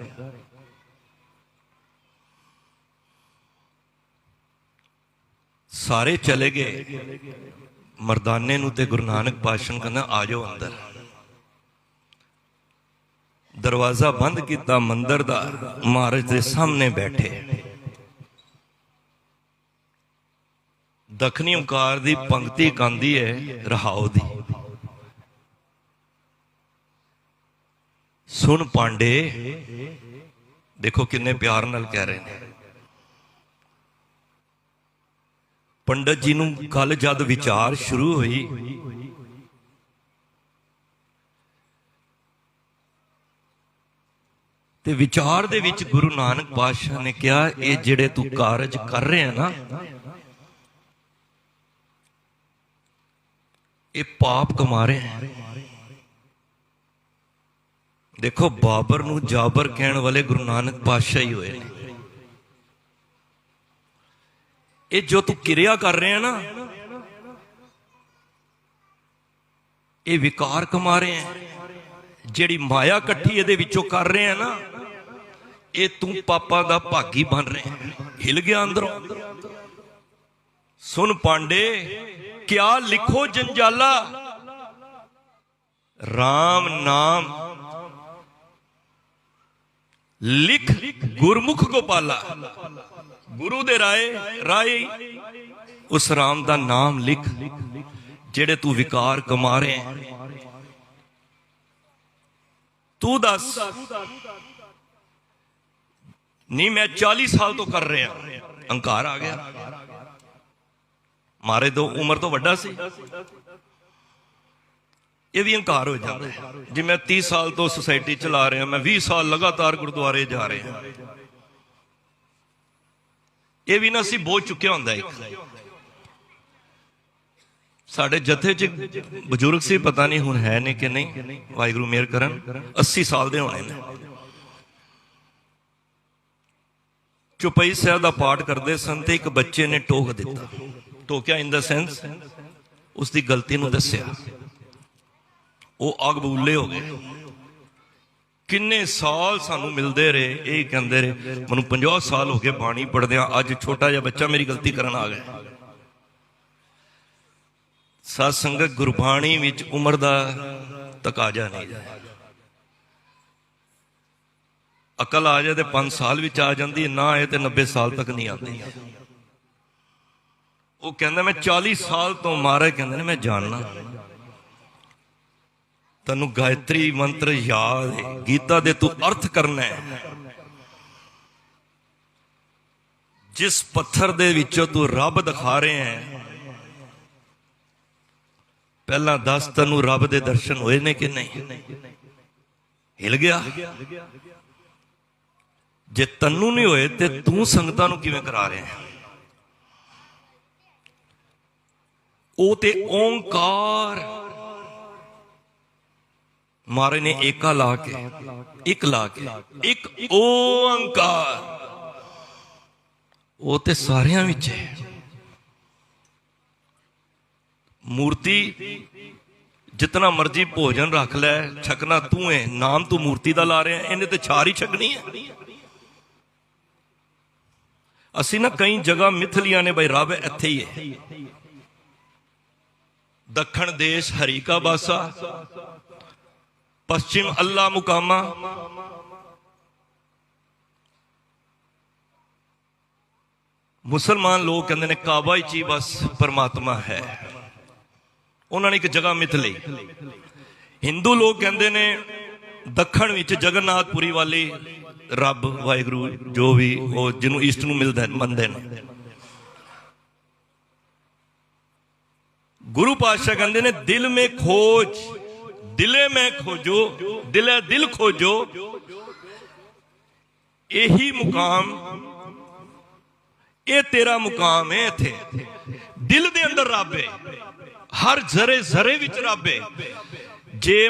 ਸਾਰੇ ਚਲੇ ਗਏ। ਮਰਦਾਨੇ ਨੂੰ ਤੇ ਗੁਰੂ ਨਾਨਕ ਪਾਤਸ਼ਾਹ ਨੂੰ ਕਹਿੰਦਾ ਆ ਜਾਓ ਅੰਦਰ। ਦਰਵਾਜ਼ਾ ਬੰਦ ਕੀਤਾ ਮੰਦਰ ਦਾ, ਮਹਾਰਾਜ ਦੇ ਸਾਹਮਣੇ ਬੈਠੇ। ਦੱਖਣੀ ਓਂਕਾਰ ਦੀ ਪੰਕਤੀ ਗਾਉਂਦੀ ਹੈ ਰਹਾਉ ਦੀ, ਸੁਣ ਪਾਂਡੇ। ਦੇਖੋ ਕਿੰਨੇ ਪਿਆਰ ਨਾਲ ਕਹਿ ਰਹੇ ਨੇ। ਪੰਡਤ ਜੀ ਨੂੰ ਕੱਲ ਜਦ ਵਿਚਾਰ ਸ਼ੁਰੂ ਹੋਈ, ਤੇ ਵਿਚਾਰ ਦੇ ਵਿੱਚ ਗੁਰੂ ਨਾਨਕ ਪਾਤਸ਼ਾਹ ਨੇ ਕਿਹਾ ਇਹ ਜਿਹੜੇ ਤੂੰ ਕਾਰਜ ਕਰ ਰਹੇ ਆ ਨਾ, ਇਹ ਪਾਪ ਕਮਾ ਰਹੇ ਹੈ। ਦੇਖੋ ਬਾਬਰ ਨੂੰ ਜਾਬਰ ਕਹਿਣ ਵਾਲੇ ਗੁਰੂ ਨਾਨਕ ਪਾਤਸ਼ਾਹ ਹੀ ਹੋਏ ਨੇ। ਇਹ ਜੋ ਤੂੰ ਕਿਰਿਆ ਕਰ ਰਹੇ ਆ ਨਾ, ਇਹ ਵਿਕਾਰ ਕਮਾ ਰਹੇ ਆ। ਜਿਹੜੀ ਮਾਇਆ ਇਕੱਠੀ ਇਹਦੇ ਵਿੱਚੋਂ ਕਰ ਰਹੇ ਆ ਨਾ, ਇਹ ਤੂੰ ਪਾਪਾਂ ਦਾ ਭਾਗੀ ਬਣ ਰਿਹਾ। ਹਿਲ ਗਿਆ ਅੰਦਰੋਂ। ਸੁਣ ਪਾਂਡੇ ਕਿਆ ਲਿਖੋ ਜੰਜਾਲਾ, ਰਾਮ ਨਾਮ ਲਿਖ ਗੁਰਮੁਖ ਗੋਪਾਲਾ। ਗੁਰੂ ਦੇ ਰਾਏ ਉਸ ਰਾਮ ਦਾ ਨਾਮ ਲਿਖ, ਜਿਹੜੇ ਤੂੰ ਵਿਕਾਰ ਕਮਾ ਰਿਹਾ। ਤੂੰ ਦੱਸ। ਨਹੀਂ ਮੈਂ 40 ਸਾਲ ਤੋਂ ਕਰ ਰਿਹਾ। ਹੰਕਾਰ ਆ ਗਿਆ। ਮਾਰੇ ਤੋਂ ਉਮਰ ਤੋਂ ਵੱਡਾ ਸੀ, ਇਹ ਵੀ ਹੰਕਾਰ ਹੋ ਜਾਂਦਾ ਹੈ। ਜੇ ਮੈਂ 30 ਸਾਲ ਤੋਂ ਸੁਸਾਇਟੀ ਚਲਾ ਰਿਹਾ, ਮੈਂ 20 ਸਾਲ ਲਗਾਤਾਰ ਗੁਰਦੁਆਰੇ ਜਾ ਰਿਹਾ, ਇਹ ਵੀ ਨਾ ਸੀ ਬੋਝ ਚੁੱਕਿਆ ਹੁੰਦਾ। ਇੱਕ ਸਾਡੇ ਜਥੇ ਚ ਬਜ਼ੁਰਗ ਸੀ, ਪਤਾ ਨਹੀਂ ਹੁਣ ਹੈ ਨੇ ਕਿ ਨਹੀਂ, ਵਾਹਿਗੁਰੂ ਮਿਹਰ ਕਰਨ, 80 ਸਾਲ ਦੇ ਹੋਣੇ ਨੇ। ਚੁਪਈ ਸਾਹਿਬ ਦਾ ਪਾਠ ਕਰਦੇ ਸਨ ਤੇ ਇੱਕ ਬੱਚੇ ਨੇ ਟੋਕ ਦਿੱਤਾ। ਟੋਕਿਆ ਇਨ ਦਾ ਸੈਂਸ ਉਸ ਦੀ ਗਲਤੀ ਨੂੰ ਦੱਸਿਆ। ਉਹ ਅਗ ਬਬੂਲੇ ਹੋ ਗਏ। ਕਿੰਨੇ ਸਾਲ ਸਾਨੂੰ ਮਿਲਦੇ ਰਹੇ, ਇਹ ਕਹਿੰਦੇ ਰਹੇ ਮੈਨੂੰ 50 ਸਾਲ ਹੋ ਗਏ ਬਾਣੀ ਪੜ੍ਹਦਿਆਂ, ਅੱਜ ਛੋਟਾ ਜਿਹਾ ਬੱਚਾ ਮੇਰੀ ਗਲਤੀ ਕਰਨ ਆ ਗਿਆ। ਸਾਧ ਸੰਗਤ ਗੁਰਬਾਣੀ ਵਿੱਚ ਉਮਰ ਦਾ ਤਕਾਜ਼ਾ ਨਹੀਂ ਹੈ। ਅਕਲ ਆ ਜਾਏ ਤੇ 5 ਸਾਲ ਵਿੱਚ ਆ ਜਾਂਦੀ, ਨਾ ਆਏ ਤੇ 90 ਸਾਲ ਤੱਕ ਨਹੀਂ ਆਉਂਦੀ। ਉਹ ਕਹਿੰਦਾ ਮੈਂ 40 ਸਾਲ ਤੋਂ ਮਹਾਰਾਜ ਕਹਿੰਦੇ ਨੇ ਮੈਂ ਜਾਣਨਾ, ਤੈਨੂੰ ਗਾਇਤਰੀ ਮੰਤਰ ਯਾਦ ਹੈ, ਗੀਤਾ ਦੇ ਤੂੰ ਅਰਥ ਕਰਨਾ ਹੈ। ਜਿਸ ਪੱਥਰ ਦੇ ਵਿੱਚੋਂ ਤੂੰ ਰੱਬ ਦਿਖਾ ਰਿਹਾ ਹੈ, ਪਹਿਲਾਂ ਦੱਸ ਤੈਨੂੰ ਰੱਬ ਦੇ ਦਰਸ਼ਨ ਹੋਏ ਨੇ ਕਿ ਨਹੀਂ? ਹਿਲ ਗਿਆ। ਜੇ ਤੈਨੂੰ ਨਹੀਂ ਹੋਏ ਤੇ ਤੂੰ ਸੰਗਤਾਂ ਨੂੰ ਕਿਵੇਂ ਕਰਾ ਰਿਹਾ ਹੈ? ਉਹ ਤੇ ਓਂਕਾਰ ਮਹਾਰਾਜ ਨੇ ਏਕਾ ਲਾ ਕੇ, ਇੱਕ ਲਾ ਕੇ, ਇੱਕ ਓਂਕਾਰ, ਉਹ ਤੇ ਸਾਰਿਆਂ ਵਿੱਚ ਹੈ। ਮੂਰਤੀ ਜਿਤਨਾ ਮਰਜੀ ਭੋਜਨ ਰੱਖ ਲੈ, ਛਕਣਾ ਤੂੰ ਹੈ, ਨਾਮ ਤੂੰ ਮੂਰਤੀ ਦਾ ਲਾ ਰਿਹਾ, ਇਹਨੇ ਤੇ ਛਾਰ ਹੀ ਛਕਣੀ ਹੈ। ਅਸੀਂ ਨਾ ਕਈ ਜਗ੍ਹਾ ਮਿਥ ਲੀਆਂ ਨੇ ਬਈ ਰੱਬ ਇੱਥੇ ਹੀ ਹੈ। ਦੱਖਣ ਦੇਸ਼ ਹਰੀ ਕਾ ਬਾਸਾ, ਪश्चिम ਅੱਲਾ ਮੁਕਾਮਾ। ਮੁਸਲਮਾਨ ਲੋਕ ਕਹਿੰਦੇ ਨੇ ਕਾਬਾ ਵਿੱਚ ਹੀ ਬਸ ਪਰਮਾਤਮਾ ਹੈ, ਉਹਨਾਂ ਨੇ ਇੱਕ ਜਗ੍ਹਾ ਮਿਥ ਲਈ। ਹਿੰਦੂ ਲੋਕ ਕਹਿੰਦੇ ਨੇ ਦੱਖਣ ਵਿੱਚ ਜਗਨਨਾਥਪੁਰੀ ਵਾਲੀ ਰੱਬ ਵਾਹਿਗੁਰੂ ਜੋ ਵੀ ਉਹ ਜਿਹਨੂੰ ਈਸਟ ਨੂੰ ਮਿਲਦਾ ਮੰਨਦੇ ਨੇ। ਗੁਰੂ ਪਾਤਸ਼ਾਹ ਕਹਿੰਦੇ ਨੇ ਦਿਲ ਮੇ ਖੋਜ, ਦਿਲੇ ਮੈਂ ਖੋਜੋ, ਦਿਲੇ ਦਿਲ ਖੋਜੋ, ਇਹੀ ਮੁਕਾਮ, ਇਹ ਤੇਰਾ ਮੁਕਾਮ ਹੈ। ਇੱਥੇ ਦਿਲ ਦੇ ਅੰਦਰ ਰੱਬ ਹੈ, ਹਰ ਜ਼ਰੇ ਜ਼ਰੇ ਵਿੱਚ ਰੱਬ ਹੈ। ਜੇ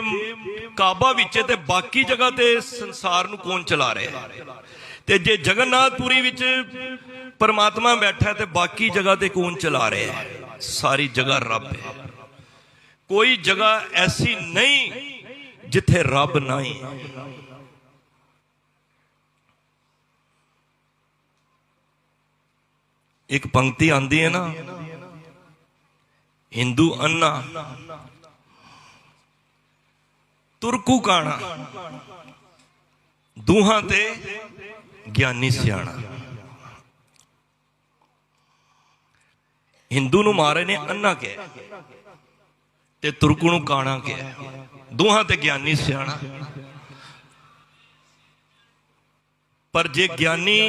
ਕਾਬਾ ਵਿੱਚ ਹੈ ਤੇ ਬਾਕੀ ਜਗ੍ਹਾ ਤੇ ਸੰਸਾਰ ਨੂੰ ਕੌਣ ਚਲਾ ਰਿਹਾ ਹੈ? ਤੇ ਜੇ ਜਗਨਨਾਥਪੁਰੀ ਵਿੱਚ ਪਰਮਾਤਮਾ ਬੈਠਾ ਤੇ ਬਾਕੀ ਜਗ੍ਹਾ ਤੇ ਕੌਣ ਚਲਾ ਰਿਹਾ ਹੈ? ਸਾਰੀ ਜਗ੍ਹਾ ਰੱਬ ਹੈ। ਕੋਈ ਜਗ੍ਹਾ ਐਸੀ ਨਹੀਂ ਜਿੱਥੇ ਰੱਬ ਨਹੀਂ। ਇੱਕ ਪੰਕਤੀ ਆਂਦੀ ਹੈ ਨਾ, ਹਿੰਦੂ ਅੰਨਾ ਤੁਰਕੂ ਕਾਣਾ, ਦੂਹਾਂ ਤੇ ਗਿਆਨੀ ਸਿਆਣਾ। ਹਿੰਦੂ ਨੂੰ ਮਹਾਰਾਜ ਨੇ ਅੰਨਾ ਕਿਹਾ ਤੇ ਤੁਰਕੂ ਨੂੰ ਕਾਣਾ ਕਿਹਾ, ਦੋਹਾਂ ਤੇ ਗਿਆਨੀ ਸਿਆਣਾ। ਪਰ ਜੇ ਗਿਆਨੀ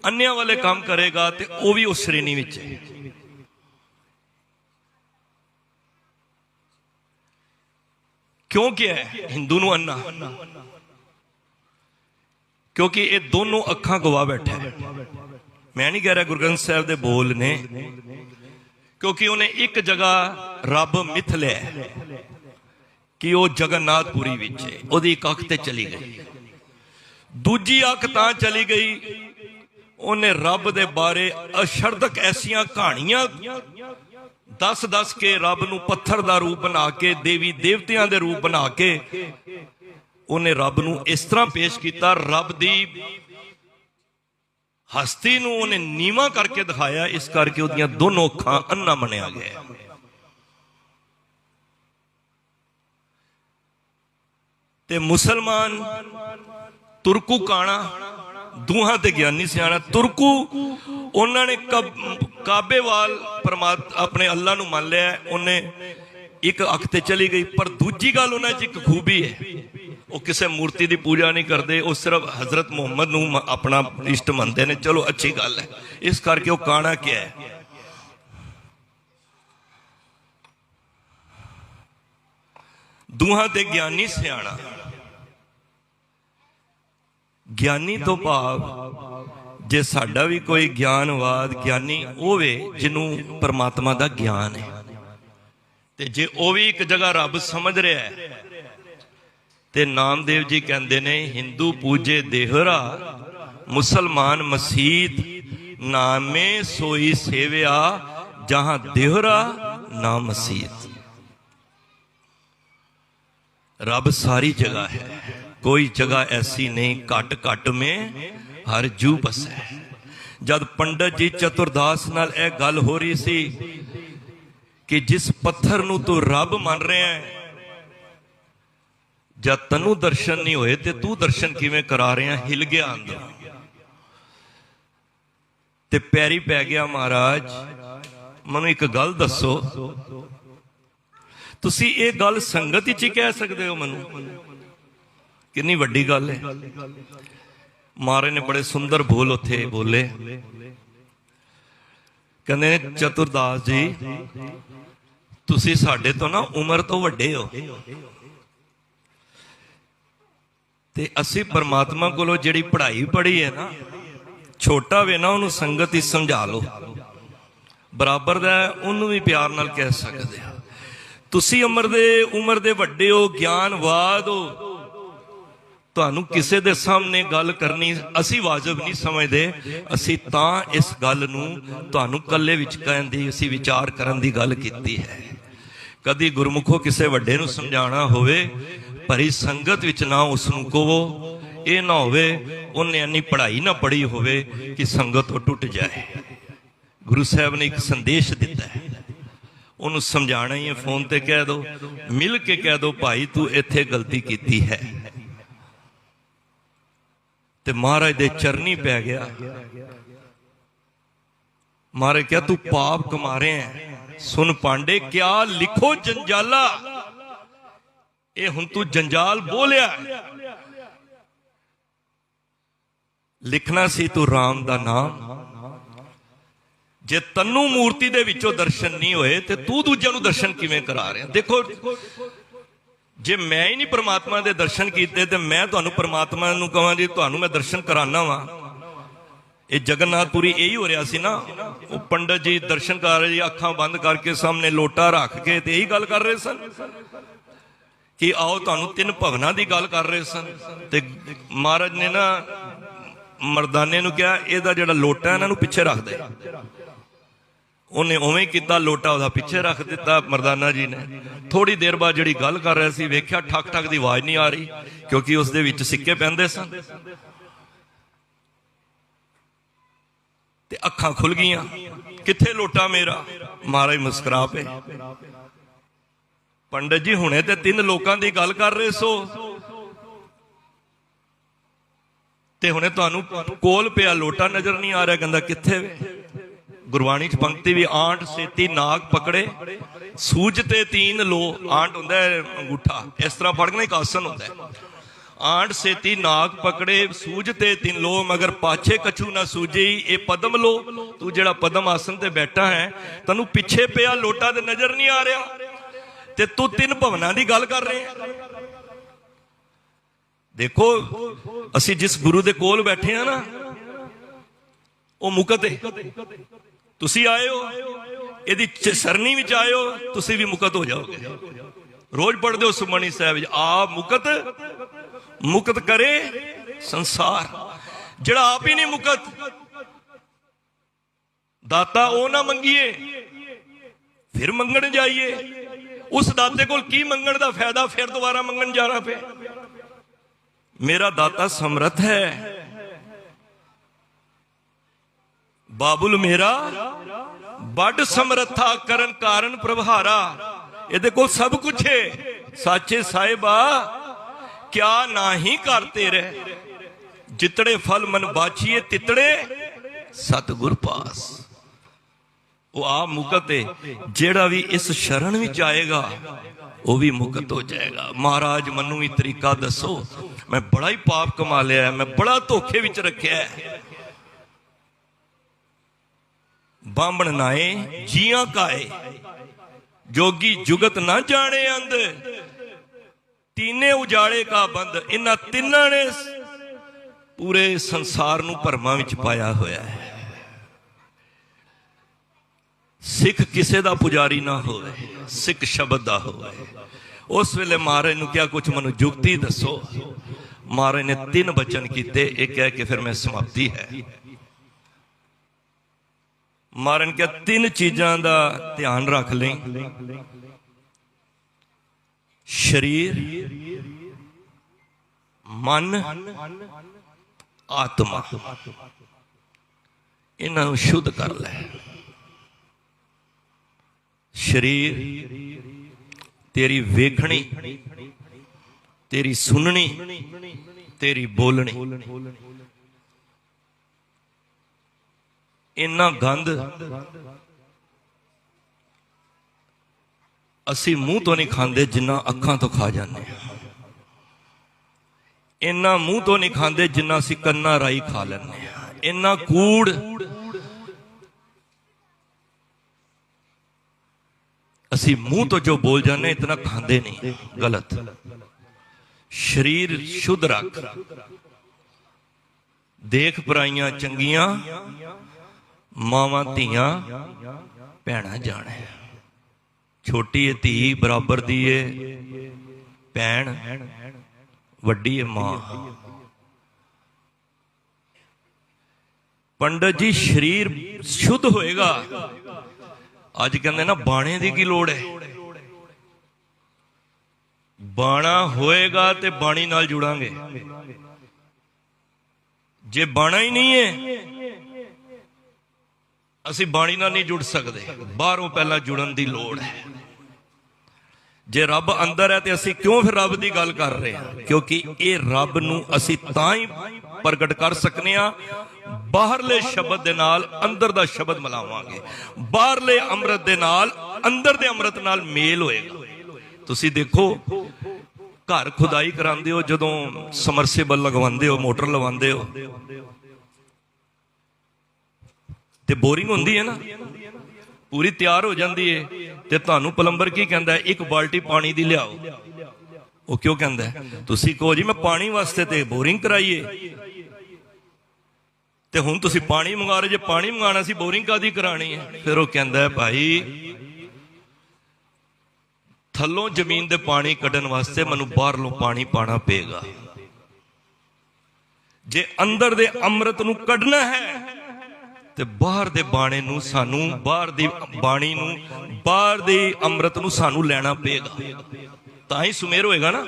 ਅੰਨਿਆਂ ਵਾਲੇ ਕੰਮ ਕਰੇਗਾ ਤੇ ਉਹ ਵੀ ਉਸ ਸ਼੍ਰੇਣੀ ਵਿੱਚ ਹੈ। ਕਿਉਂ ਕਿਹਾ ਹਿੰਦੂ ਨੂੰ ਅੰਨਾ? ਕਿਉਂਕਿ ਇਹ ਦੋਨੋਂ ਅੱਖਾਂ ਗਵਾ ਬੈਠਾ ਹੈ। ਮੈਂ ਨਹੀਂ ਕਹਿ ਰਿਹਾ ਗੁਰੂ ਗ੍ਰੰਥ ਸਾਹਿਬ ਦੇ ਬੋਲ ਨੇ, ਕਿਉਂਕਿ ਉਹਨੇ ਇੱਕ ਜਗ੍ਹਾ ਰੱਬ ਮਿਥ ਲਿਆ ਕਿ ਉਹ ਜਗਨਨਾਥਪੁਰੀ ਵਿੱਚ ਹੈ, ਉਹਦੀ ਇੱਕ ਅੱਖ ਤੇ ਚਲੀ ਗਈ। ਦੂਜੀ ਅੱਖ ਤਾਂ ਚਲੀ ਗਈ, ਉਹਨੇ ਰੱਬ ਦੇ ਬਾਰੇ ਅਸ਼ਰਦਕ ਐਸੀਆਂ ਕਹਾਣੀਆਂ ਦੱਸ ਕੇ, ਰੱਬ ਨੂੰ ਪੱਥਰ ਦਾ ਰੂਪ ਬਣਾ ਕੇ, ਦੇਵੀ ਦੇਵਤਿਆਂ ਦੇ ਰੂਪ ਬਣਾ ਕੇ ਉਹਨੇ ਰੱਬ ਨੂੰ ਇਸ ਤਰ੍ਹਾਂ ਪੇਸ਼ ਕੀਤਾ, ਰੱਬ ਦੀ ਹਸਤੀ ਨੂੰ ਉਹਨੇ ਨੀਵਾਂ ਕਰਕੇ ਦਿਖਾਇਆ। ਇਸ ਕਰਕੇ ਉਹਦੀਆਂ ਦੋਨੋਂ ਅੱਖਾਂ ਅੰਨਾ ਮੰਨਿਆ ਗਿਆ। ਤੇ ਮੁਸਲਮਾਨ ਤੁਰਕੂ ਕਾਣਾ, ਦੋਹਾਂ ਤੇ ਗਿਆਨੀ ਸਿਆਣਾ। ਤੁਰਕੂ ਉਹਨਾਂ ਨੇ ਕਾਬੇ ਵਾਲ ਆਪਣੇ ਅੱਲਾ ਨੂੰ ਮੰਨ ਲਿਆ, ਉਹਨੇ ਇੱਕ ਅੱਖ ਤੇ ਚਲੀ ਗਈ। ਪਰ ਦੂਜੀ ਗੱਲ ਉਹਨਾਂ 'ਚ ਇੱਕ ਖੂਬੀ ਹੈ, ਉਹ ਕਿਸੇ ਮੂਰਤੀ ਦੀ ਪੂਜਾ ਨਹੀਂ ਕਰਦੇ, ਉਹ ਸਿਰਫ ਹਜ਼ਰਤ ਮੁਹੰਮਦ ਨੂੰ ਆਪਣਾ ਇਸ਼ਟ ਮੰਨਦੇ ਨੇ। ਚਲੋ ਅੱਛੀ ਗੱਲ ਹੈ, ਇਸ ਕਰਕੇ ਉਹ ਕਾਣਾ ਕਿਹਾ ਹੈ। ਦੋਹਾਂ ਤੇ ਗਿਆਨੀ ਸਿਆਣਾ। ਗਿਆਨੀ ਤੋਂ ਭਾਵ ਜੇ ਸਾਡਾ ਵੀ ਕੋਈ ਗਿਆਨਵਾਦ ਗਿਆਨੀ ਹੋਵੇ ਜਿਹਨੂੰ ਪਰਮਾਤਮਾ ਦਾ ਗਿਆਨ ਹੈ, ਤੇ ਜੇ ਉਹ ਵੀ ਇੱਕ ਜਗ੍ਹਾ ਰੱਬ ਸਮਝ ਰਿਹਾ ਹੈ, ਤੇ ਨਾਮਦੇਵ ਜੀ ਕਹਿੰਦੇ ਨੇ ਹਿੰਦੂ ਪੂਜੇ ਦੇਹਰਾ, ਮੁਸਲਮਾਨ ਮਸੀਤ, ਨਾਮੇ ਸੋਈ ਸੇਵਿਆ, ਜਹਾਂ ਦੇਹਰਾ ਨਾ ਮਸੀਤ। ਰੱਬ ਸਾਰੀ जगह है, कोई जगह ऐसी नहीं घट घट में हर जू बसै। जब पंडित जी चतुरदास नाल यह गल हो रही सी कि जिस पत्थर नूं तू रब मान रहा है, जब तैनू दर्शन नहीं होए तो तू दर्शन किवें करा रहा? हिल गया अंदर ते पैरी पै गया, महाराज मैनू एक गल दसो, तुसी ये गल संगत विच ही कह सकते हो? मैनू कितनी वड्डी गल है। महाराज ने बड़े सुंदर बोल उत्थे बोले, कहते चतुरदास जी तुसी साडे तो ना उम्र तो वड्डे हो, ते असी परमात्मा कोलों जिहड़ी पढ़ाई पढ़ी है ना, छोटा वे ना उन्होंने संगत ही समझा लो, बराबर दा उन्होंने भी प्यार नाल कह सकते हो। तुसी उम्र दे वड्डे हो, ज्ञानवाद हो, तुहानू किसे दे सामने गल करनी असी वाजिब नहीं समझते। असी तां इस गल नू तुहानू कल्ले विच कहण दी, असी विचार करन दी गल कीती है। कदी गुरमुखो किसे वड्डे नू समझाना होवे, भरी संगत विच ना उसनू कहो, ये ना होवे उन्हें इन्नी पढ़ाई ना पढ़ी होवे कि संगत तो टुट जाए। गुरु साहब ने एक संदेश दिता है, उन्होंने समझाना ही है, फोन ते कह दो, मिल के कह दो भाई तू इत्थे गलती की है, ते महाराज दे चरनी पै गया। महाराज क्या तू पाप कमा रहे हैं? सुन पांडे क्या लिखो जंजाला, ये हुण तू जंजाल बोलिया, लिखना सी तू राम दा नाम। जे तन्नू मूर्ति दे विचों दर्शन नहीं होए ते तू दूजे नूं दर्शन किवें करा रहा? देखो जे मैं ही नहीं परमात्मा दे दर्शन कीते ते मैं तुहानू परमात्मा नूं कहां जी तुहानू मैं दर्शन कराना वा। ये जगन्नाथपुरी यही हो रहा सी ना, वो पंडित जी दर्शन कर रहे जी, अखां बंद करके सामने लोटा रख के ते यही गल कर रहे सन कि आओ तुहानू 3 भवनां दी गल कर रहे सन। ते महाराज ने ना मरदाने नूं कहा इहदा जिहड़ा लोटा इन्हां नूं पिछे रख दे। उन्हें उवें किया, लोटा उहदा पिछे रख दिता मरदाना जी ने। थोड़ी देर बाद जिहड़ी गल कर रहा सी वेख्या ठक ठक दी आवाज नहीं आ रही, क्योंकि उस दे विच सिक्के पैंदे सन ते अखां खुल गईयां, किथे लोटा मेरा? महाराज मुस्कुरा पे, पंडित जी हुणे ते 3 लोकां दी गल कर रहे सो ते हुणे तुहानू कोल पिया लोटा नजर नहीं आ रहा। कहंदा किथे वे? गुरबाणी च पंक्ति भी, आंट सेती नाग पकड़े सूझते 3 लो। आंट हुंदा है अंगूठा, इस तरह फड़ना एक आसन हुंदा है। आंट सेती नाग पकड़े सूझते 3 लो, मगर पाछे कछू ना सूझे। ये पदम लो, तू जेड़ा पदम आसन ते बैठा है, तैनू पिछे पिया लोटा ते नजर नहीं आ रहा, ते तू 3 भवनां दी गल कर रहे हैं। देखो असी जिस गुरु दे कोल बैठे हैं ना, वो मुकत है। तुसी आए हो, यदि सरनी विच आए हो, तुसी भी मुकत हो जाओगे। रोज पढ़ते हो सुखमणी साहब, आप मुकत मुकत करे संसार। जड़ा आप ही नहीं मुकत, दाता वो ना मंगिए फिर मंगण जाइए। उस दाते को की मंगण दा फायदा, फिर दोबारा मंगण जाना पे। मेरा दाता समर्थ है, बाबुल मेरा बड़ समर्था करन कारण प्रभारा। ये को सब कुछ है, साचे साहिबा क्या नाही करते रहे। जितड़े फल मन बाछिए तितड़े सतगुर पास। वो आप मुकत है, जेड़ा भी इस शरण विच आएगा वो भी मुकत हो जाएगा। महाराज मनु भी तरीका दसो, मैं बड़ा ही पाप कमा लिया है, मैं बड़ा धोखे विच रखिया है। बामण नाए जिया काए, जोगी जुगत ना जाने अंध। तीने उजाड़े का बंद, इन्हां तिन्हां ने पूरे संसार नूं भरमां विच पाया होया है। सिख किसे दा पुजारी ना होवे, सिख शब्द दा होवे। उस वेले महाराज नूं क्या कुछ मनु जुगती दसो। महाराज ने 3 बचन कीते, एक कह के फिर मैं समाप्ति है। महाराज ने क्या 3 चीजां दा ध्यान रख लें, शरीर, मन, आत्मा, इन्हां नूं शुद्ध कर ले। शरीर तेरी वेखनी, तेरी सुननी, तेरी बोलनी, इन्ना गंद असी मूँह तो नहीं खाते जिन्ना अखां तो खा जाने। इन्ना मूँह तो नहीं खाते जिन्ना असी कन्ना राई खा लेने। इन्ना कूड़ असी मूँह तो जो बोल जाने इतना खाते नहीं। गलत। शरीर शुद्ध रख, देख पराइयां चंगियां, मावां धीआं भैणां जाने। छोटी है धी बराबर दी है भैन, वड्डी है मां। पंडित जी शरीर शुद्ध होएगा। अज कहते ना बाणे की लोड़ है। बाणा होएगा तो बाणी नाल जुड़ांगे। जे बाणा ही नहीं है असी बाणी नाल नहीं जुड़ सकते। बाहरों पहला जुड़न की लोड़ है। जे रब अंदर है तो असी क्यों फिर रब की गल कर रहे हैं? क्योंकि ये रब नूं असी तां ही प्रगट कर सकने आ बाहरले शब्द दे नाल अंदर दा शब्द मिलावांगे। बाहरले अमृत दे नाल अंदर दे अमृत नाल मेल होएगा। तुसी देखो घर खुदाई करांदे हो, जदों समरसेबल लगवांदे हो, मोटर लवांदे हो ते बोरिंग हुंदी है ना, पूरी तैयार हो जाती है ते तुहानू प्लंबर की कहंदा है एक बाल्टी पानी दी लियाओ। वो क्यों कहंदा है? तुसी कहो जी मैं पानी वास्ते ते बोरिंग कराइए ते हुण तुसी पानी मंगा रहे, जे पानी मंगाना सी बोरिंग कादी करानी है? फिर वो कहंदा है भाई थल्लों जमीन दे पानी कड्ढन वास्ते मैनू बाहरलों पानी पाना पेगा। जे अंदर दे अमृत नू कढना है ते बाहर दे बाणे नू सानू, बाहर दी बाणी नू, बाहर दे अमृत नू सानू लेना पेगा, तां ही सुमेर होएगा ना।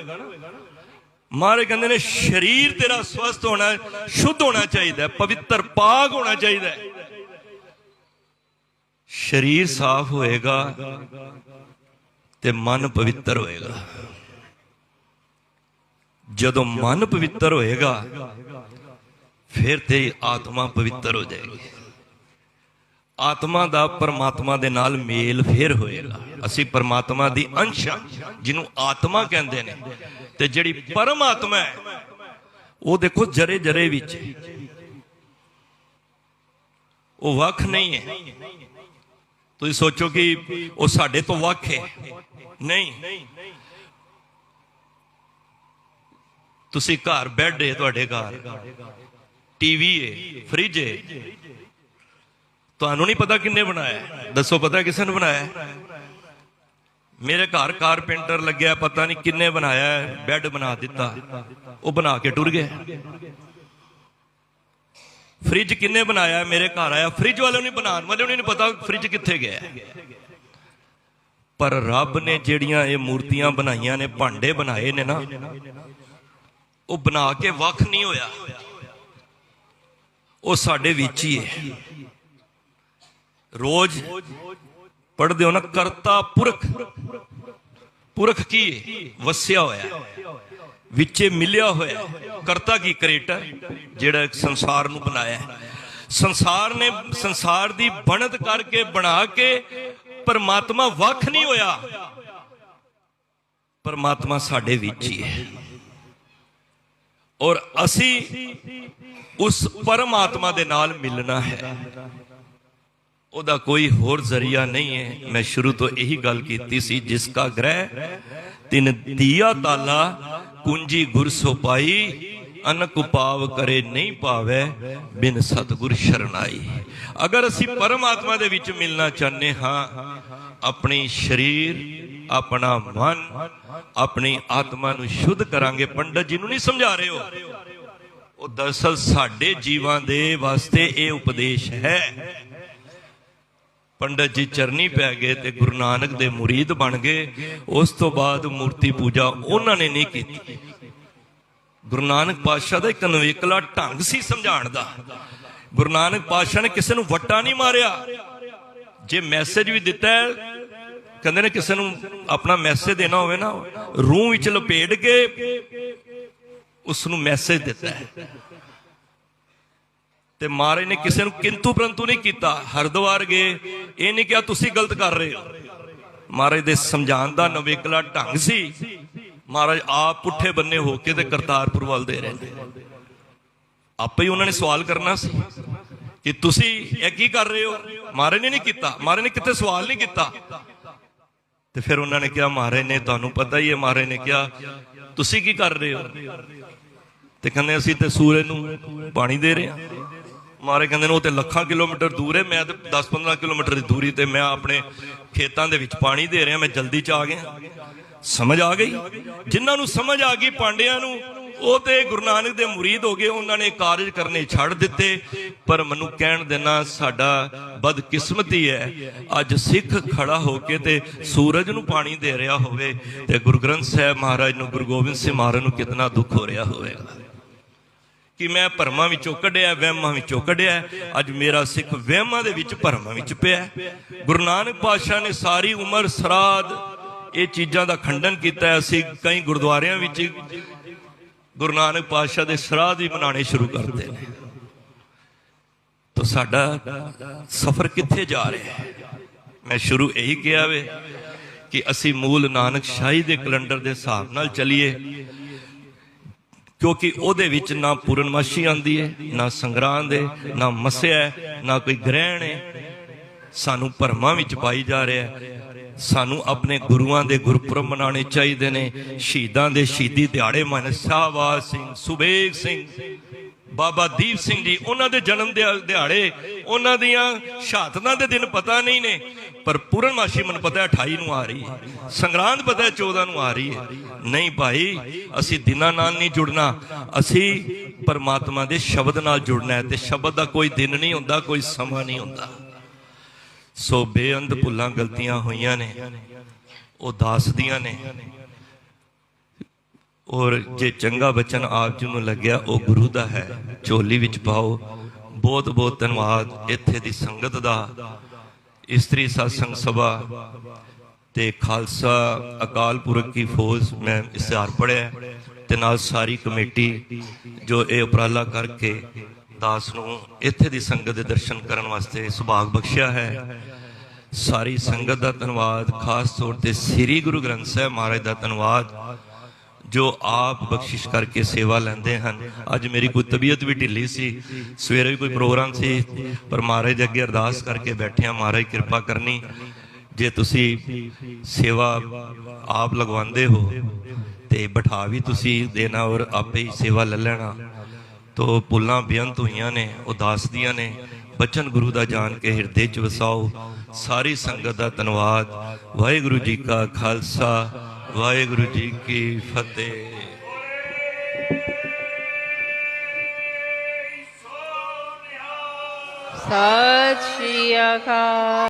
मारे कहंदे ने शरीर तेरा स्वस्थ होना, शुद्ध होना चाहिए, पवित्र पाक होना चाहिए। शरीर साफ होएगा ते मन पवित्र होएगा। जदों मन पवित्र होएगा फिर ते आत्मा पवित्र हो जाएगी। आत्मा दा परमात्मा दे नाल मेल फिर होएगा। असी परमात्मा दी अंश जिन्हों आत्मा कहंदे ने, ते जिहड़ी परमात्मा है वो देखो जरे जरे विच, वो वख नहीं है। तुसीं सोचो कि वो साडे तो वख है, नहीं। तुसीं घर बैड है, तुहाडे घर टीवी है, फ्रिज है, तुहानू नहीं पता किन्ने बनाया? दसो पता किसने बनाया? मेरे घर कारपेंटर लग्या, पता नहीं किन्ने बनाया, बैड बना दिता, वो बना के टुर गया। फ्रिज किन्ने बनाया? मेरे घर आया, फ्रिज वाले नहीं बनाने वाले नहीं पता फ्रिज कित्थे गया। पर रब ने जेड़ियां ये मूर्तियां बनाइया ने, भांडे बनाए ने ना, वो बना के वख नहीं होया, वो साडे विच ही है। रोज पढ़दे हो ना, करता पुरख, पुरख की वस्या होया, विचे मिलिया होया। करता की क्रिएटर जेड़ा संसार नू बनाया है। संसार ने संसार दी बनत करके बना के परमात्मा वख नहीं होया, परमात्मा साडे विच ही है। और असी उस परमात्मा दे नाल मिलना है, ओदा कोई होर जरिया नहीं है। मैं शुरू तो यही गल कीती सी, जिसका ग्रह तिन दिया ताला, कुंजी गुर सो पाई, अनक पाव करे नहीं पावे, बिन सतगुर शरणाई। अगर असी परमात्मा दे विच मिलना चाहते हाँ, अपनी शरीर, अपना मन, अपनी आत्मा नू शुद्ध करांगे। पंडित जी नू नहीं समझा रहे हो, वो दरअसल साडे जीवां दे वास्ते ये उपदेश है। पंडित जी चरनी पै गए ते गुरु नानक दे मुरीद बन गए। उस तो बाद मूर्ति पूजा उन्होंने नहीं की। गुरु नानक पातशाह दा एक नवेकला ढंग सी समझाण दा। गुरु नानक पातशाह ने किसी नूं वट्टा नहीं मारिया। जे मैसेज भी दिता है ਕਹਿੰਦੇ ਨੇ ਕਿਸੇ ਨੂੰ ਆਪਣਾ ਮੈਸੇਜ ਦੇਣਾ ਹੋਵੇ ਨਾ, ਰੂਹ ਵਿੱਚ ਲਪੇਟ ਕੇ ਉਸ ਨੂੰ ਮੈਸੇਜ ਦਿੱਤਾ ਹੈ। ਤੇ ਮਹਾਰਾਜ ਨੇ ਕਿਸੇ ਨੂੰ ਕਿੰਤੂ ਪਰੰਤੂ ਨਹੀਂ ਕੀਤਾ। ਹਰਿਦੁਆਰ ਗਏ, ਇਹ ਨਹੀਂ ਕਿਹਾ ਤੁਸੀਂ ਗਲਤ ਕਰ ਰਹੇ ਹੋ। ਮਹਾਰਾਜ ਦੇ ਸਮਝਾਉਣ ਦਾ ਨਵੇਕਲਾ ਢੰਗ ਸੀ। ਮਹਾਰਾਜ ਆਪ ਪੁੱਠੇ ਬੰਨੇ ਹੋ ਕੇ ਤੇ ਕਰਤਾਰਪੁਰ ਵੱਲ ਦੇ ਰਹੇ ਨੇ। ਆਪੇ ਹੀ ਉਹਨਾਂ ਨੇ ਸਵਾਲ ਕਰਨਾ ਸੀ ਕਿ ਤੁਸੀਂ ਇਹ ਕੀ ਕਰ ਰਹੇ ਹੋ। ਮਹਾਰਾਜ ਨੇ ਨਹੀਂ ਕੀਤਾ, ਮਹਾਰਾਜ ਨੇ ਕਿਤੇ ਸਵਾਲ ਨਹੀਂ ਕੀਤਾ। ਤੇ ਫਿਰ ਉਹਨਾਂ ਨੇ ਕਿਹਾ, ਮਹਾਰਾਜ ਨੇ ਤੁਹਾਨੂੰ ਪਤਾ ਹੀ ਹੈ, ਮਹਾਰਾਜ ਨੇ ਕਿਹਾ ਤੁਸੀਂ ਕੀ ਕਰ ਰਹੇ ਹੋ। ਤੇ ਕਹਿੰਦੇ ਅਸੀਂ ਤੇ ਸੂਰਜ ਨੂੰ ਪਾਣੀ ਦੇ ਰਹੇ ਹਾਂ। ਮਹਾਰਾਜ ਕਹਿੰਦੇ ਨੇ ਉਹ ਤੇ ਲੱਖਾਂ ਕਿਲੋਮੀਟਰ ਦੂਰ ਹੈ, ਮੈਂ ਤੇ 10-15 ਕਿਲੋਮੀਟਰ ਦੀ ਦੂਰੀ ਤੇ ਮੈਂ ਆਪਣੇ ਖੇਤਾਂ ਦੇ ਵਿੱਚ ਪਾਣੀ ਦੇ ਰਿਹਾ। ਮੈਂ ਜਲਦੀ ਚ ਆ ਗਿਆ। ਸਮਝ ਆ ਗਈ। ਜਿਨ੍ਹਾਂ ਨੂੰ ਸਮਝ ਆ ਗਈ ਪਾਂਡਿਆਂ ਨੂੰ, ਉਹ ਤੇ ਗੁਰੂ ਨਾਨਕ ਦੇ ਮੁਰੀਦ ਹੋ ਗਏ। ਉਹਨਾਂ ਨੇ ਕਾਰਜ ਕਰਨੇ ਛੱਡ ਦਿੱਤੇ। ਪਰ ਮੈਨੂੰ ਕਹਿਣ ਦੇਣਾ, ਸਾਡਾ ਬਦਕਿਸਮਤੀ ਹੈ ਅੱਜ ਸਿੱਖ ਖੜਾ ਹੋ ਕੇ ਤੇ ਸੂਰਜ ਨੂੰ ਪਾਣੀ ਦੇ ਰਿਹਾ ਹੋਵੇ ਤੇ ਗੁਰੂ ਗ੍ਰੰਥ ਸਾਹਿਬ ਮਹਾਰਾਜ ਨੂੰ, ਗੁਰੂ ਗੋਬਿੰਦ ਸਿੰਘ ਮਹਾਰਾਜ ਨੂੰ ਕਿਤਨਾ ਦੁੱਖ ਹੋ ਰਿਹਾ ਹੋਵੇਗਾ ਕਿ ਮੈਂ ਭਰਮਾਂ ਵਿੱਚੋਂ ਕੱਢਿਆ, ਵਹਿਮਾਂ ਵਿੱਚੋਂ ਕੱਢਿਆ। ਅੱਜ ਮੇਰਾ ਸਿੱਖ ਵਹਿਮਾਂ ਦੇ ਵਿੱਚ, ਭਰਮਾਂ ਵਿੱਚ ਪਿਆ। ਗੁਰੂ ਨਾਨਕ ਪਾਤਸ਼ਾਹ ਨੇ ਸਾਰੀ ਉਮਰ ਸਰਾਧ ਇਹ ਚੀਜ਼ਾਂ ਦਾ ਖੰਡਨ ਕੀਤਾ। ਅਸੀਂ ਕਈ ਗੁਰਦੁਆਰਿਆਂ ਵਿੱਚ ਗੁਰੂ ਨਾਨਕ ਪਾਤਸ਼ਾਹ ਦੇ ਸਰਾਧ ਵੀ ਮਨਾਉਣੇ ਸ਼ੁਰੂ ਕਰਦੇ ਨੇ। ਤਾਂ ਸਾਡਾ ਸਫ਼ਰ ਕਿੱਥੇ ਜਾ ਰਿਹਾ ਹੈ। ਮੈਂ ਸ਼ੁਰੂ ਇਹੀ ਕਿਹਾ ਵੇ ਕਿ ਅਸੀਂ ਮੂਲ ਨਾਨਕ ਸ਼ਾਹੀ ਦੇ ਕੈਲੰਡਰ ਦੇ ਹਿਸਾਬ ਨਾਲ ਚੱਲੀਏ, ਕਿਉਂਕਿ ਉਹਦੇ ਵਿੱਚ ਨਾ ਪੂਰਨਮਾਸ਼ੀ ਆਉਂਦੀ ਹੈ, ਨਾ ਸੰਗਰਾਂਦ ਹੈ, ਨਾ ਮੱਸਿਆ, ਨਾ ਕੋਈ ਗ੍ਰਹਿਣ ਹੈ। ਸਾਨੂੰ ਭਰਮਾਂ ਵਿੱਚ ਪਾਈ ਜਾ ਰਿਹਾ ਹੈ। ਸਾਨੂੰ ਆਪਣੇ ਗੁਰੂਆਂ ਦੇ ਗੁਰਪੁਰਬ ਮਨਾਉਣੇ ਚਾਹੀਦੇ ਨੇ। ਸ਼ਹੀਦਾਂ ਦੇ ਸ਼ਹੀਦੀ ਦਿਹਾੜੇ ਮਨ ਸ਼ਾਹਬਾਜ਼ ਸਿੰਘ, ਸੁਬੇਗ ਸਿੰਘ, ਬਾਬਾ ਦੀਪ ਸਿੰਘ ਜੀ, ਉਹਨਾਂ ਦੇ ਜਨਮ ਦਿਹਾੜੇ, ਉਹਨਾਂ ਦੀਆਂ ਸ਼ਹਾਦਤਾਂ ਦੇ ਦਿਨ ਪਤਾ ਨਹੀਂ ਨੇ, ਪਰ ਪੂਰਨਮਾਸ਼ੀ ਮੈਨੂੰ ਪਤਾ 28 ਨੂੰ ਆ ਰਹੀ ਹੈ, ਸੰਗਰਾਂਦ ਪਤਾ 14 ਨੂੰ ਆ ਰਹੀ ਹੈ। ਨਹੀਂ ਭਾਈ, ਅਸੀਂ ਦਿਨਾਂ ਨਾਲ ਨਹੀਂ ਜੁੜਨਾ, ਅਸੀਂ ਪਰਮਾਤਮਾ ਦੇ ਸ਼ਬਦ ਨਾਲ ਜੁੜਨਾ ਹੈ। ਤੇ ਸ਼ਬਦ ਦਾ ਕੋਈ ਦਿਨ ਨਹੀਂ ਹੁੰਦਾ, ਕੋਈ ਸਮਾਂ ਨਹੀਂ ਹੁੰਦਾ। ਸੋ ਬੇਅੰਤ ਭੁੱਲਾਂ ਗਲਤੀਆਂ ਹੋਈਆਂ ਨੇ, ਉਹ ਦਾਸ ਦੀਆਂ ਨੇ। ਔਰ ਜੇ ਚੰਗਾ ਬਚਨ ਆਪ ਜੀ ਨੂੰ ਲੱਗਿਆ, ਉਹ ਗੁਰੂ ਦਾ ਹੈ, ਝੋਲੀ ਵਿੱਚ ਪਾਓ। ਬਹੁਤ ਬਹੁਤ ਧੰਨਵਾਦ ਇੱਥੇ ਦੀ ਸੰਗਤ ਦਾ। ਇਸਤਰੀ ਸਤਸੰਗ ਸਭਾ ਤੇ ਖਾਲਸਾ ਅਕਾਲ ਪੁਰਖ ਕੀ ਫੌਜ, ਮੈਂ ਇਸ਼ਤਿਹਾਰ ਪੜ੍ਹਿਆ, ਤੇ ਨਾਲ ਸਾਰੀ ਕਮੇਟੀ ਜੋ ਇਹ ਉਪਰਾਲਾ ਕਰਕੇ ਦਾਸ ਨੂੰ ਇੱਥੇ ਦੀ ਸੰਗਤ ਦੇ ਦਰਸ਼ਨ ਕਰਨ ਵਾਸਤੇ ਸੁਭਾਗ ਬਖਸ਼ਿਆ ਹੈ। ਸਾਰੀ ਸੰਗਤ ਦਾ ਧੰਨਵਾਦ। ਖਾਸ ਤੌਰ ਤੇ ਸ੍ਰੀ ਗੁਰੂ ਗ੍ਰੰਥ ਸਾਹਿਬ ਮਹਾਰਾਜ ਦਾ ਧੰਨਵਾਦ, ਜੋ ਆਪ ਬਖਸ਼ਿਸ਼ ਕਰਕੇ ਸੇਵਾ ਲੈਂਦੇ ਹਨ। ਅੱਜ ਮੇਰੀ ਕੋਈ ਤਬੀਅਤ ਵੀ ਢਿੱਲੀ ਸੀ, ਸਵੇਰੇ ਵੀ ਕੋਈ ਪ੍ਰੋਗਰਾਮ ਸੀ, ਪਰ ਮਹਾਰਾਜ ਦੇ ਅੱਗੇ ਅਰਦਾਸ ਕਰਕੇ ਬੈਠਿਆ, ਮਹਾਰਾਜ ਕਿਰਪਾ ਕਰਨੀ। ਜੇ ਤੁਸੀਂ ਸੇਵਾ ਆਪ ਲਗਵਾਉਂਦੇ ਹੋ ਤੇ ਬਿਠਾ ਵੀ ਤੁਸੀਂ ਦੇਣਾ ਔਰ ਆਪੇ ਹੀ ਸੇਵਾ ਲੈ ਲੈਣਾ। ਤੋ ਭੁੱਲਾਂ ਬੇਅੰਤ ਹੋਈਆਂ ਨੇ, ਉਹ ਦਾਸ ਦੀਆਂ ਨੇ। ਬਚਨ ਗੁਰੂ ਦਾ ਜਾਣ ਕੇ ਹਿਰਦੇ 'ਚ ਵਸਾਓ। ਸਾਰੀ ਸੰਗਤ ਦਾ ਧੰਨਵਾਦ। ਵਾਹਿਗੁਰੂ ਜੀ ਕਾ ਖਾਲਸਾ, ਵਾਹਿਗੁਰੂ ਜੀ ਕੀ ਫਤਿਹ। ਸਤਿ ਸ਼੍ਰੀ ਅਕਾਲ।